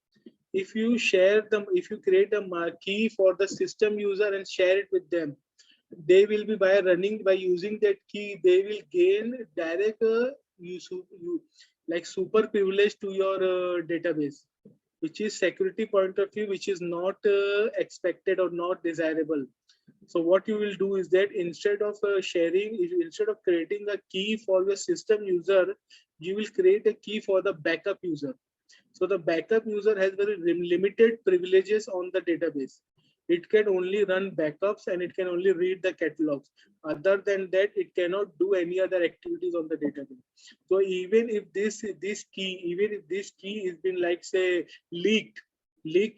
If you share them, if you create a key for the system user and share it with them, they will be by using that key, they will gain direct like super privilege to your database, which is security point of view, which is not expected or not desirable. So what you will do is that instead of instead of creating a key for your system user, you will create a key for the backup user. So the backup user has very limited privileges on the database. It can only run backups and it can only read the catalogs. Other than that, it cannot do any other activities on the database. So even if this key has been like say leaked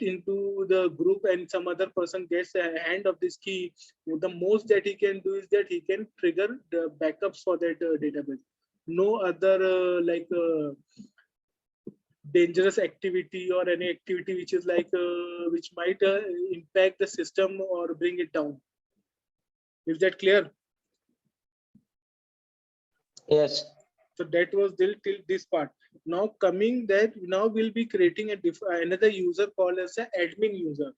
into the group and some other person gets a hand of this key, the most that he can do is that he can trigger the backups for that database. No other dangerous activity or any activity which is like which might impact the system or bring it down. Is that clear? Yes. So that was till this part. Now coming that now we'll be creating another user called as an admin user.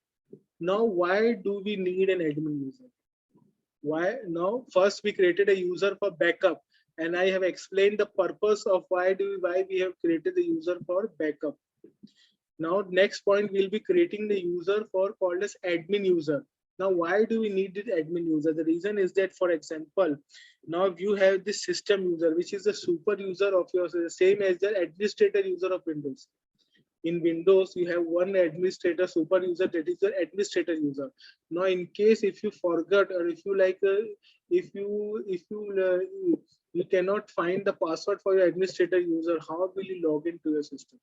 Now why do we need an admin user? Why now? First we created a user for backup, and I have explained the purpose of why we have created the user for backup. Now next point, we'll be creating the user for called as admin user. Now why do we need this admin user? The reason is that, for example, now you have this system user which is the super user of yours, same as the administrator user of Windows. In Windows, you have one administrator super user, that is the administrator user. Now in case if you forgot, or if you like you cannot find the password for your administrator user, how will you log into your system?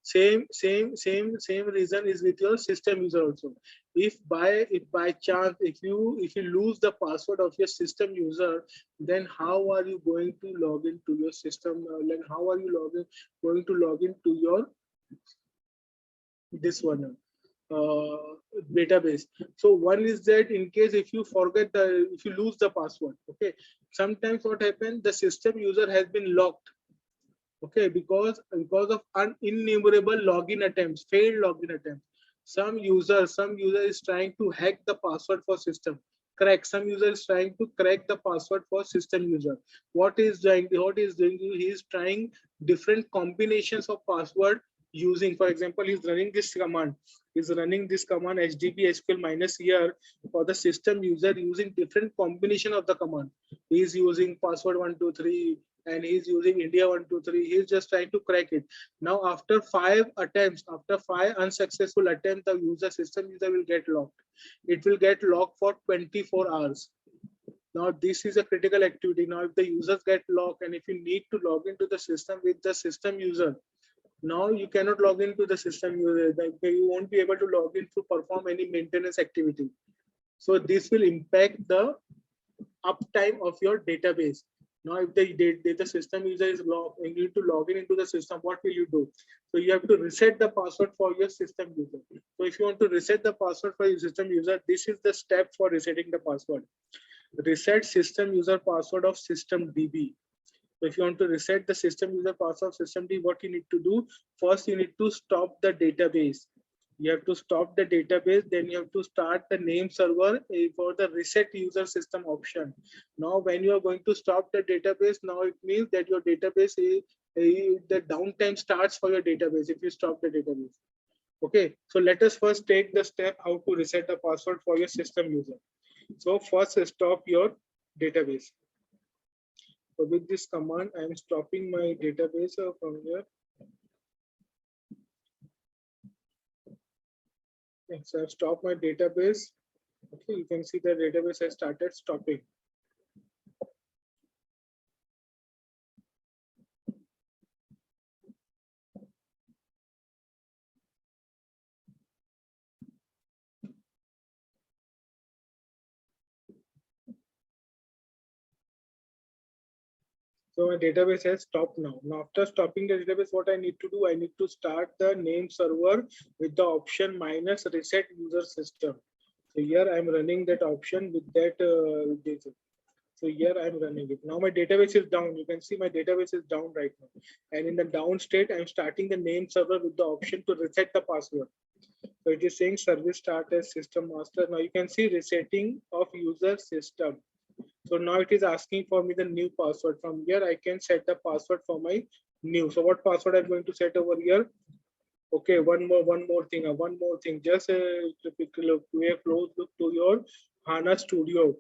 Same reason is with your system user also. If by chance if you lose the password of your system user, then how are you going to log into your system? Like how are you going to log into your this one database? So one is that in case if you lose the password, okay, sometimes what happens, the system user has been locked. Okay, because of innumerable login attempts, failed login attempts. Some user is trying to hack the password for system. Correct. Some user is trying to crack the password for system user. What is doing? He is trying different combinations of password using. For example, he's running this command. He's running this command HDB SQL minus here for the system user using different combination of the command. He's using password 123. And he's using India 123. He's just trying to crack it. Now, after 5 attempts, after 5 unsuccessful attempts, the system user will get locked. It will get locked for 24 hours. Now, this is a critical activity. Now, if the users get locked and if you need to log into the system with the system user, now you cannot log into the system user. You won't be able to log in to perform any maintenance activity. So this will impact the uptime of your database. Now, if the system user is logged and you need to log in into the system, what will you do? So you have to reset the password for your system user. So if you want to reset the password for your system user, this is the step for resetting the password. Reset system user password of system DB. So if you want to reset the system user password of system D, what you need to do? First, you need to stop the database. You have to stop the database, then you have to start the name server for the reset user system option. Now, when you are going to stop the database, now it means that your database the downtime starts for your database if you stop the database. Okay, so let us first take the step how to reset the password for your system user. So first stop your database. So with this command, I am stopping my database from here. So I've stopped my database. Okay, you can see the database has started stopping. So my database has stopped now. Now after stopping the database, what I need to do, I need to start the name server with the option minus reset user system. So here I'm running that option with that. So here I'm running it. Now my database is down. You can see my database is down right now. And in the down state, I'm starting the name server with the option to reset the password. So it is saying service start as system master. Now you can see resetting of user system. So now it is asking for me the new password. From here, I can set the password for my new. So what password I'm going to set over here? Okay, one more thing. Just a quick look. We have close look to your HANA Studio.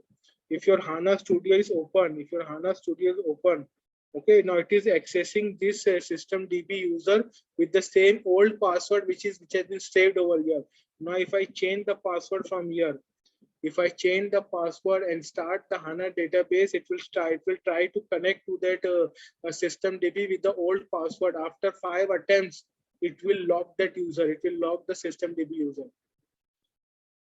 If your HANA Studio is open, okay, now it is accessing this system DB user with the same old password which has been saved over here. Now, if I change the password from here, if I change the password and start the HANA database, it will try to connect to that system DB with the old password. After 5 attempts, it will lock that user. It will lock the system DB user.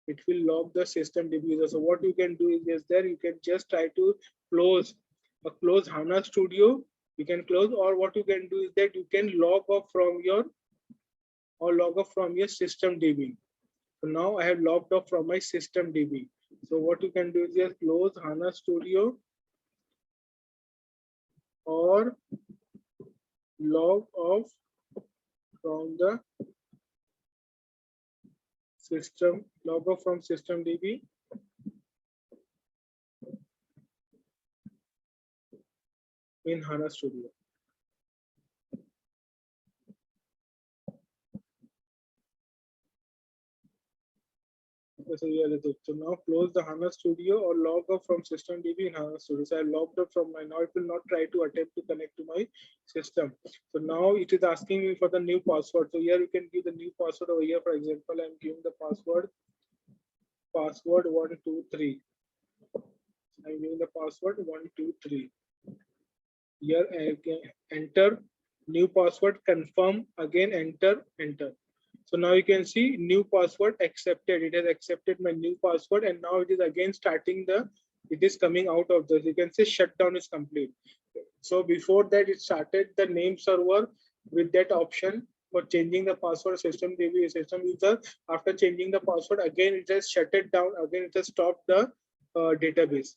It will lock the system DB user. So what you can do is you can just try to close HANA Studio. You can close, or what you can do is that you can log off from your system DB. So now I have logged off from my system DB. So what you can do is just close HANA Studio or log off from the system, log off from system DB. In HANA Studio. So now close the HANA Studio or log off from system DB in HANA Studio. So I logged off from my, now it will not try to attempt to connect to my system. So now it is asking me for the new password. So here you can give the new password over here. For example, I'm giving the password 123. I'm giving the password 123. Here I can enter new password, confirm, again enter. So now you can see new password accepted. It has accepted my new password, and now it is again starting it is coming out of this. You can say shutdown is complete. So before that, it started the name server with that option for changing the password system DB system user. After changing the password, again it has shut it down. Again it has stopped the database.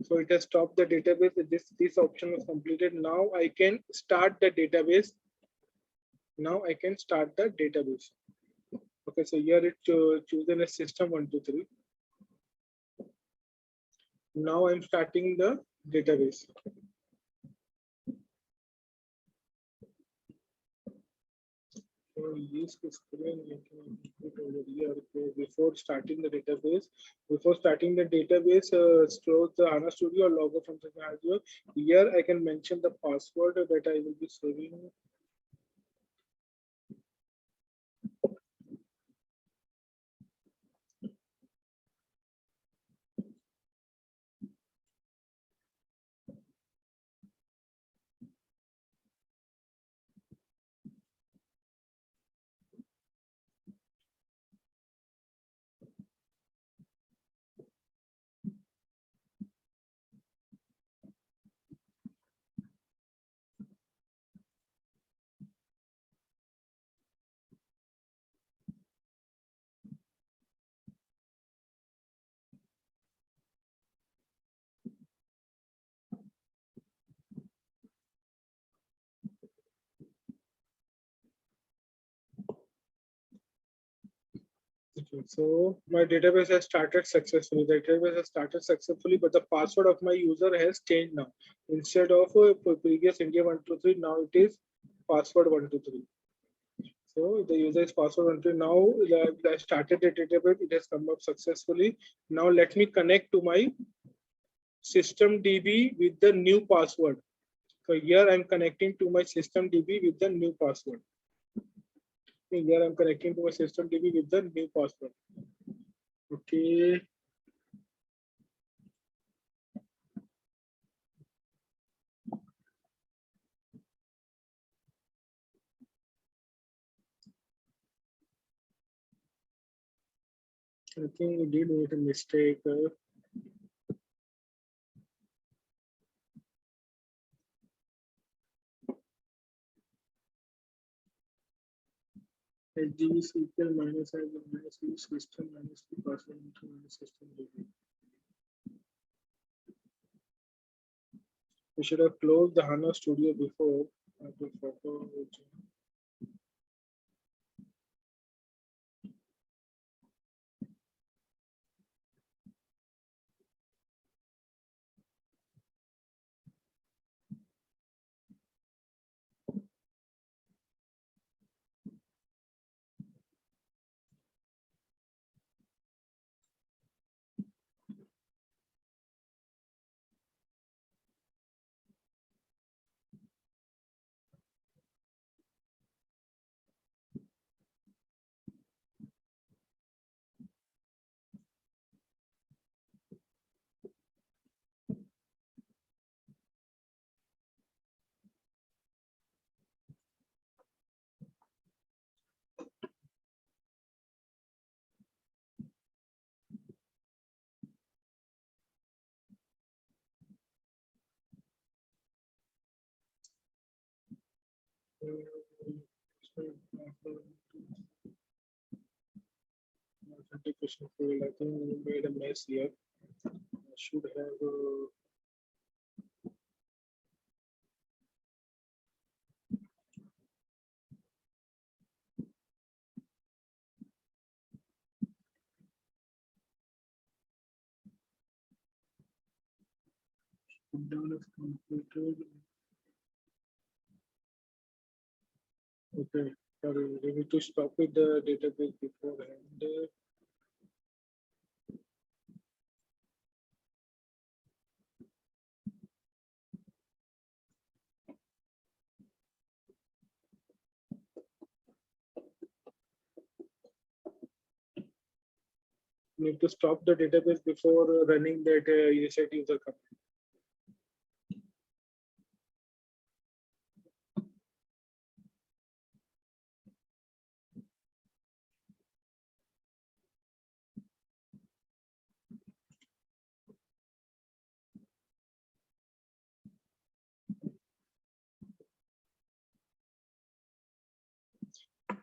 So it has stopped the database. This option was completed. Now I can start the database. Okay, so here it chosen a system 123. Now I'm starting the database. So use the screen over here. Okay, before starting the database, close the HANA Studio or log off from the Azure. Here I can mention the password that I will be saving. So my database has started successfully. But the password of my user has changed now. Instead of previous India 123, now it is password 123. So the user is password 123. Now I started the database. It has come up successfully. Now let me connect to my system DB with the new password. So here I'm connecting to my system DB with the new password. Here I'm connecting to my system DB with the new password. Okay. I think we did make a mistake. HDB SQL minus I minus use system minus the password into minus system DB. We should have closed the HANA Studio before. Authentication field. I think we made a mess here. I should have. Put down if completed. Okay, sorry, we need to stop with the database beforehand. Need to stop the database before running that reset user command.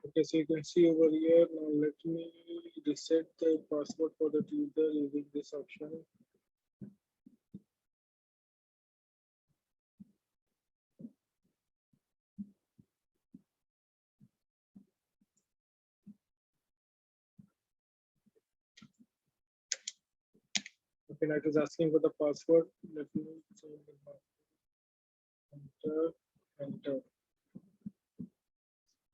Okay, so you can see over here. Now let me reset the password for the user using this option. Okay, now it is asking for the password. Let me change the password. Enter.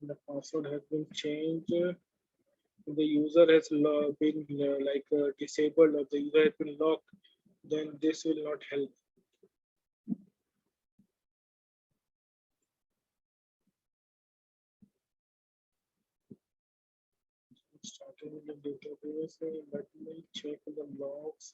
The password has been changed. The user has been disabled, or the user has been locked. Then this will not help. Starting with the database, let me check the logs.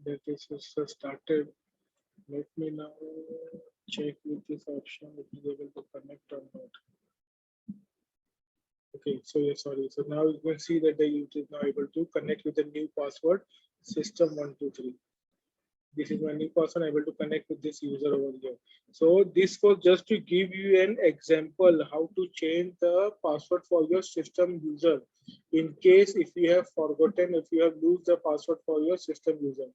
That is started. Let me now check with this option if it is able to connect or not. Okay, so yeah, sorry. So now you can see that the user is now able to connect with the new password system123. This is my new person able to connect with this user over here. So this was just to give you an example how to change the password for your system user in case if you have forgotten, if you have lose the password for your system user.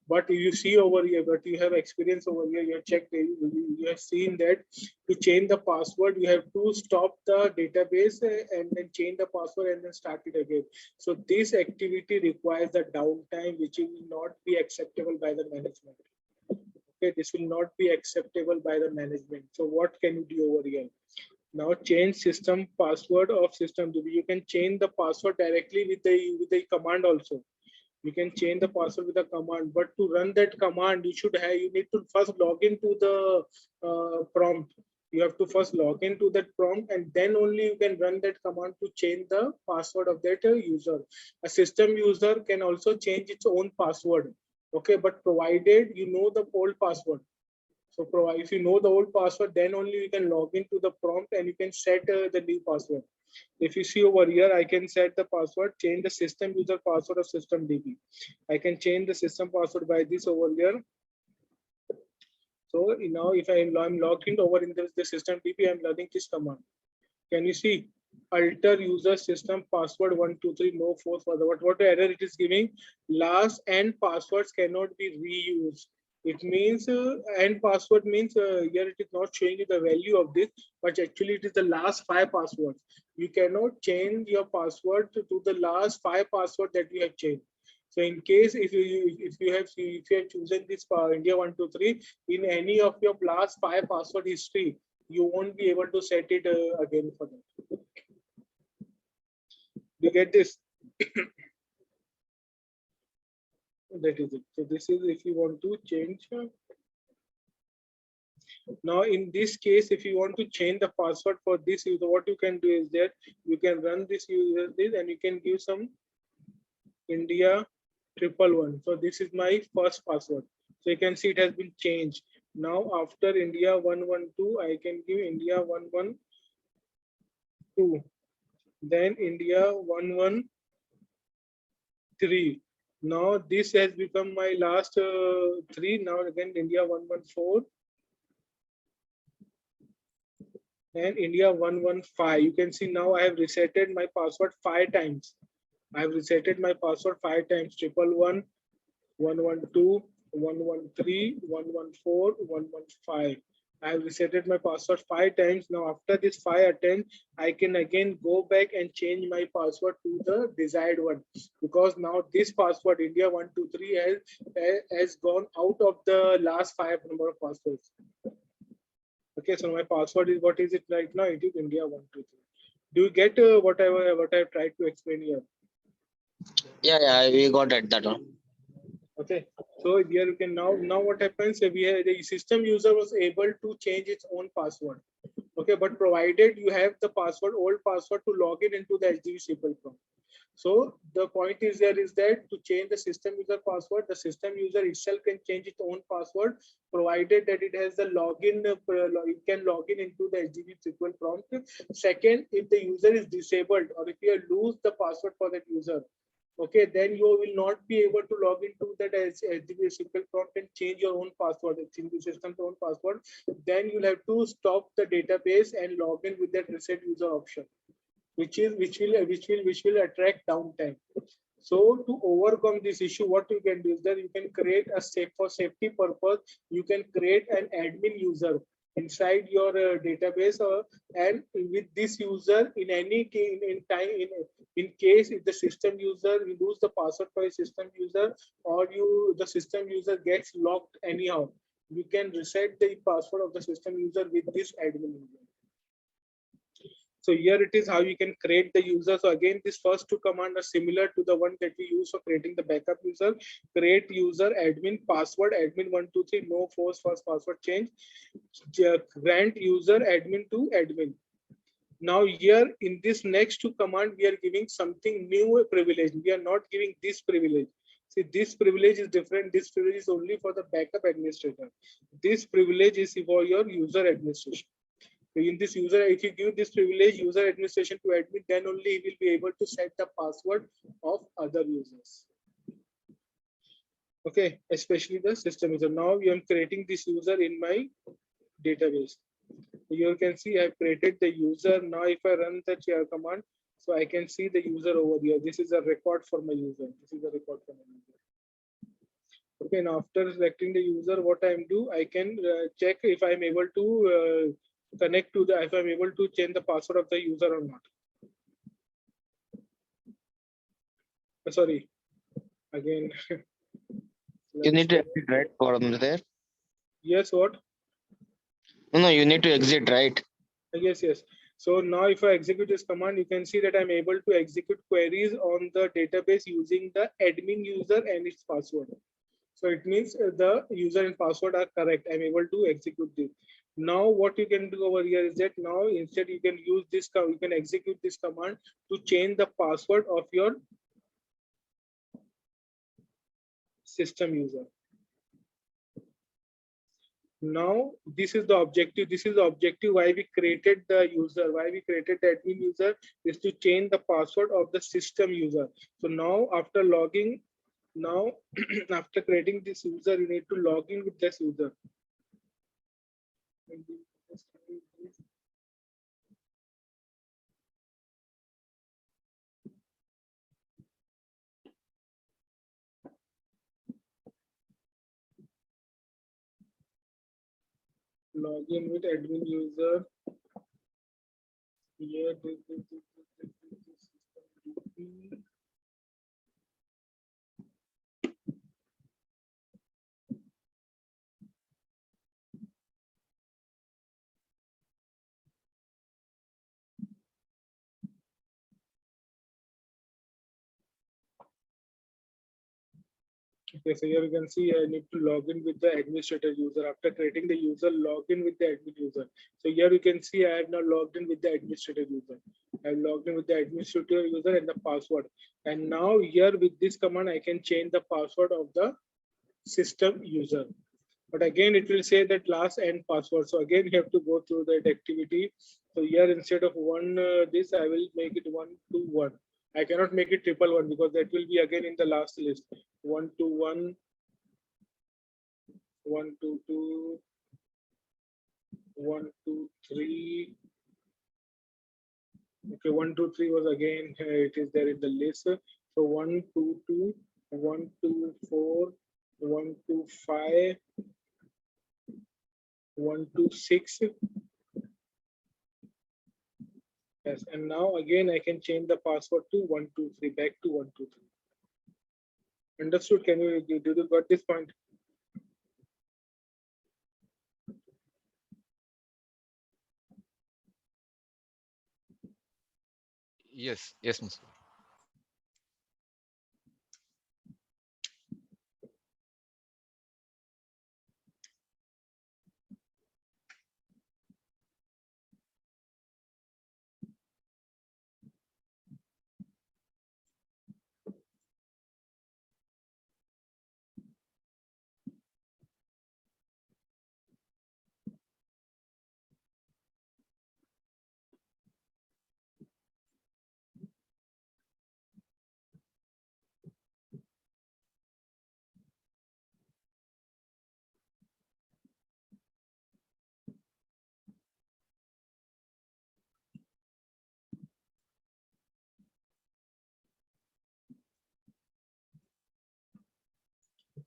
But you see over here, but you have experience over here, you have checked, you have seen that to change the password, you have to stop the database and then change the password and then start it again. So this activity requires the downtime, which will not be acceptable by the management. Okay, this will not be acceptable by the management. So what can you do over here? Now change system password of system. You can change the password directly with the command also. You can change the password with a command, but to run that command, you need to first log into the prompt. You have to first log into that prompt, and then only you can run that command to change the password of that user. A system user can also change its own password. Okay, but provided you know the old password. So if you know the old password, then only you can log into the prompt and you can set the new password. If you see over here, I can set the password, change the system user password of system DB. I can change the system password by this over here. So now if I'm logged in over in the system DB, I'm running this command. Can you see? Alter user system password 123 no force further. What error it is giving? Last and passwords cannot be reused. It means and password means here it is not showing you the value of this, but actually it is the last 5 passwords. You cannot change your password to the last 5 password that you have changed. So in case if you have chosen this India 123 in any of your last 5 password history, you won't be able to set it again for that. You get this? That is it. So this is if you want to change. Now in this case, if you want to change the password for this user, what you can do is that you can run this user this and you can give some India 111. So this is my first password. So you can see it has been changed. Now after India 112, I can give India 112. Then India 113. Now this has become my last three. Now again India 114 and India 115. You can see now I have resetted my password 5 times. I have resetted my password 5 times. 111, 112, 113, 114, 115. I have resetted my password 5 times. Now after this 5 attempts, I can again go back and change my password to the desired one, because now this password India 123 has gone out of the last 5 number of passwords. Okay, so my password is, what is it right now? It is India 123. Do you get what I tried to explain here? Yeah, we got it, that one. Okay, so here you can now what happens, we have the system user was able to change its own password. Okay, but provided you have the password, old password, to log in into the HDB simple prompt. So the point is there is that to change the system user password, the system user itself can change its own password, provided that it has the login, it can log in into the HDB SQL prompt. Second, if the user is disabled or if you lose the password for that user, okay, then you will not be able to log into that as HDB SQL prompt and change your own password, change the system's own password. Then you'll have to stop the database and log in with that reset user option, which will attract downtime. So to overcome this issue, what you can do is that you can create a for safety purpose, you can create an admin user inside your database, and with this user, in any case, in case if the system user, you lose the password for a system user, or the system user gets locked anyhow, you can reset the password of the system user with this admin user. So here it is how you can create the user. So again, these first two commands are similar to the one that we use for creating the backup user. Create user, admin, password, admin 123, no force first password change. Grant user admin to admin. Now here in this next two command, we are giving something new, a privilege. We are not giving this privilege. See, this privilege is different. This privilege is only for the backup administrator. This privilege is for your user administration. In this user, if you give this privilege user administration to admin, then only he will be able to set the password of other users. Okay, especially the system user. Now I am creating this user in my database. You can see I have created the user. Now if I run the command, so I can see the user over here. This is a record for my user. This is a record for my user. Okay, now after selecting the user, what I do, I can check if I'm able to connect to the, if I'm able to change the password of the user or not. Sorry, again. You need to exit, right, for there? Yes, what? No, you need to exit, right? Yes. So now if I execute this command, you can see that I'm able to execute queries on the database using the admin user and its password. So it means the user and password are correct. I'm able to execute this. Now what you can do over here is that now instead you can use this, you can execute this command to change the password of your system user. Now this is the objective. This is the objective why we created the user, why we created the admin user, is to change the password of the system user. So now after logging, now after creating this user, you need to log in with this user. Log in with admin user. Here, Okay, so here you can see I need to log in with the administrator user. After creating the user, log in with the admin user. So here you can see I have now logged in with the administrator user. I have logged in with the administrator user and the password. And now here with this command, I can change the password of the system user. But again, it will say that last and password. So again, you have to go through that activity. So here instead of one, this I will make it 121. I cannot make it 111 because that will be again in the last list. 121, 122, 123. Okay, 123 was again, it is there in the list. So 122, 124, 125, 126. Yes, and now again I can change the password to 123, back to 123. Understood? Can you did you got this point? Yes, yes, Mr.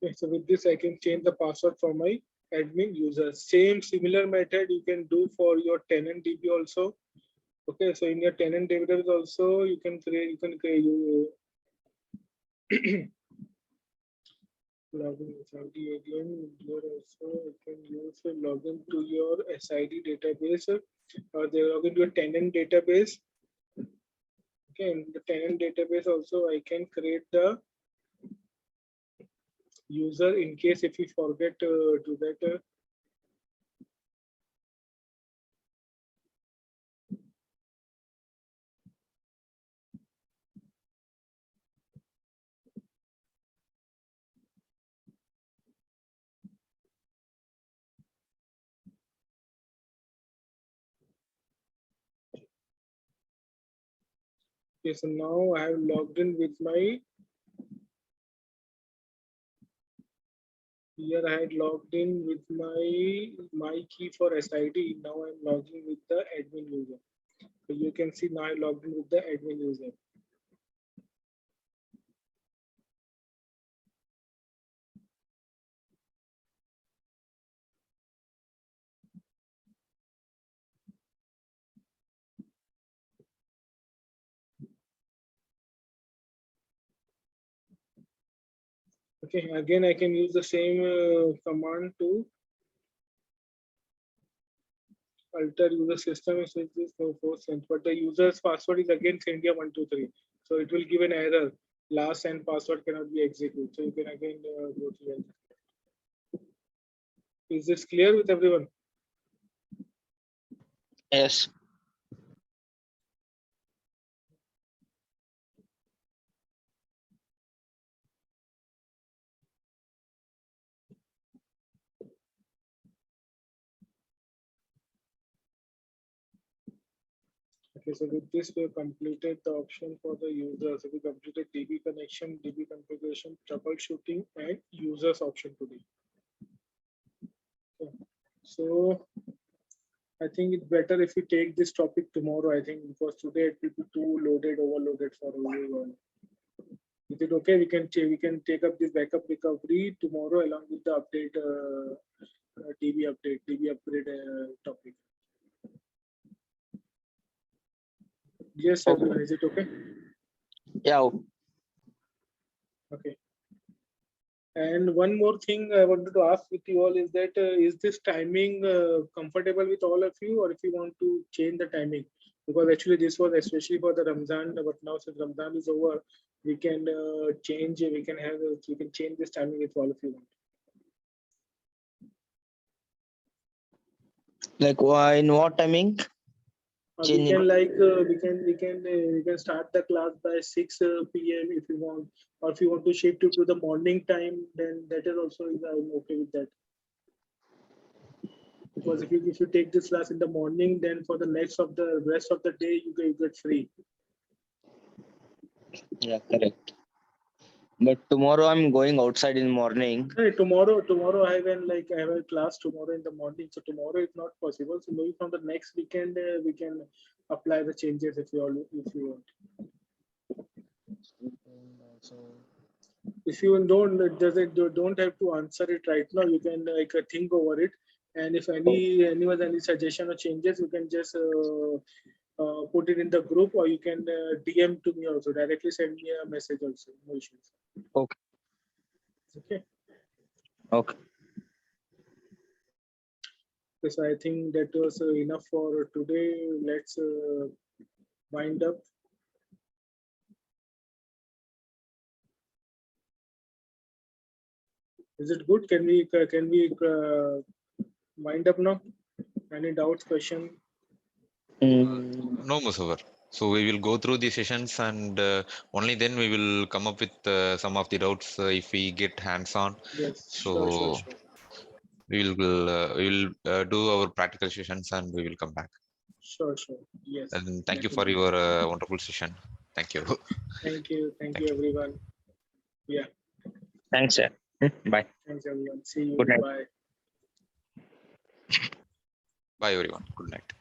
Okay, so with this I can change the password for my admin user. Same similar method you can do for your tenant DB also. Okay, so in your tenant database also you can create you login SID again. Here also you can use a login to your SID database or they log into your tenant database. Okay, in the tenant database also I can create the user in case if we forget to that. Okay, so now I have logged in with my. Here I had logged in with my key for SID. Now I'm logging with the admin user. So you can see now I logged in with the admin user. Okay, again I can use the same command to alter user system. It says this no force sense, but the user's password is again India123. So it will give an error. Last and password cannot be executed. So you can again go to it. Is this clear with everyone? Yes. Okay, so with this, we have completed the option for the users. So we completed DB connection, DB configuration, troubleshooting, and users option today. Okay. So I think it's better if we take this topic tomorrow. I think because today it will be too loaded, overloaded for everyone. Is it okay? We can take up this backup recovery tomorrow along with the update, DB upgrade topic. Yes, everyone. Is it okay? Yeah. Okay. And one more thing I wanted to ask with you all is that is this timing comfortable with all of you, or if you want to change the timing? because actually this was especially for the Ramzan, but now since Ramzan is over, we can change. We can change this timing if all of you want. Like in what timing? We Changing. can we can start the class by 6 p.m. if you want, or if you want to shift it to the morning time, then that is also I'm okay with that. Because if you take this class in the morning, then for the rest of the day you get free. Yeah, correct. But tomorrow I'm going outside in the morning. Hey, tomorrow I have a class tomorrow in the morning, so tomorrow is not possible. So maybe from the next weekend we can apply the changes if you want. If you don't have to answer it right now, you can think over it, and if anyone any suggestion or changes, you can just put it in the group, or you can DM to me also, directly send me a message also. No issues. Okay. Okay. Okay. So I think that was enough for today. Let's wind up. Is it good? Can we wind up now? Any doubts, question? No, Musavar. So we will go through the sessions, and only then we will come up with some of the doubts if we get hands-on. Yes. So Sure. we will do our practical sessions, and we will come back. Sure. Yes. And thank you for your wonderful session. Thank you. Thank you, everyone. Yeah. Thanks, sir. Bye. Thanks, everyone. See you. Good night. Bye. Bye, everyone. Good night.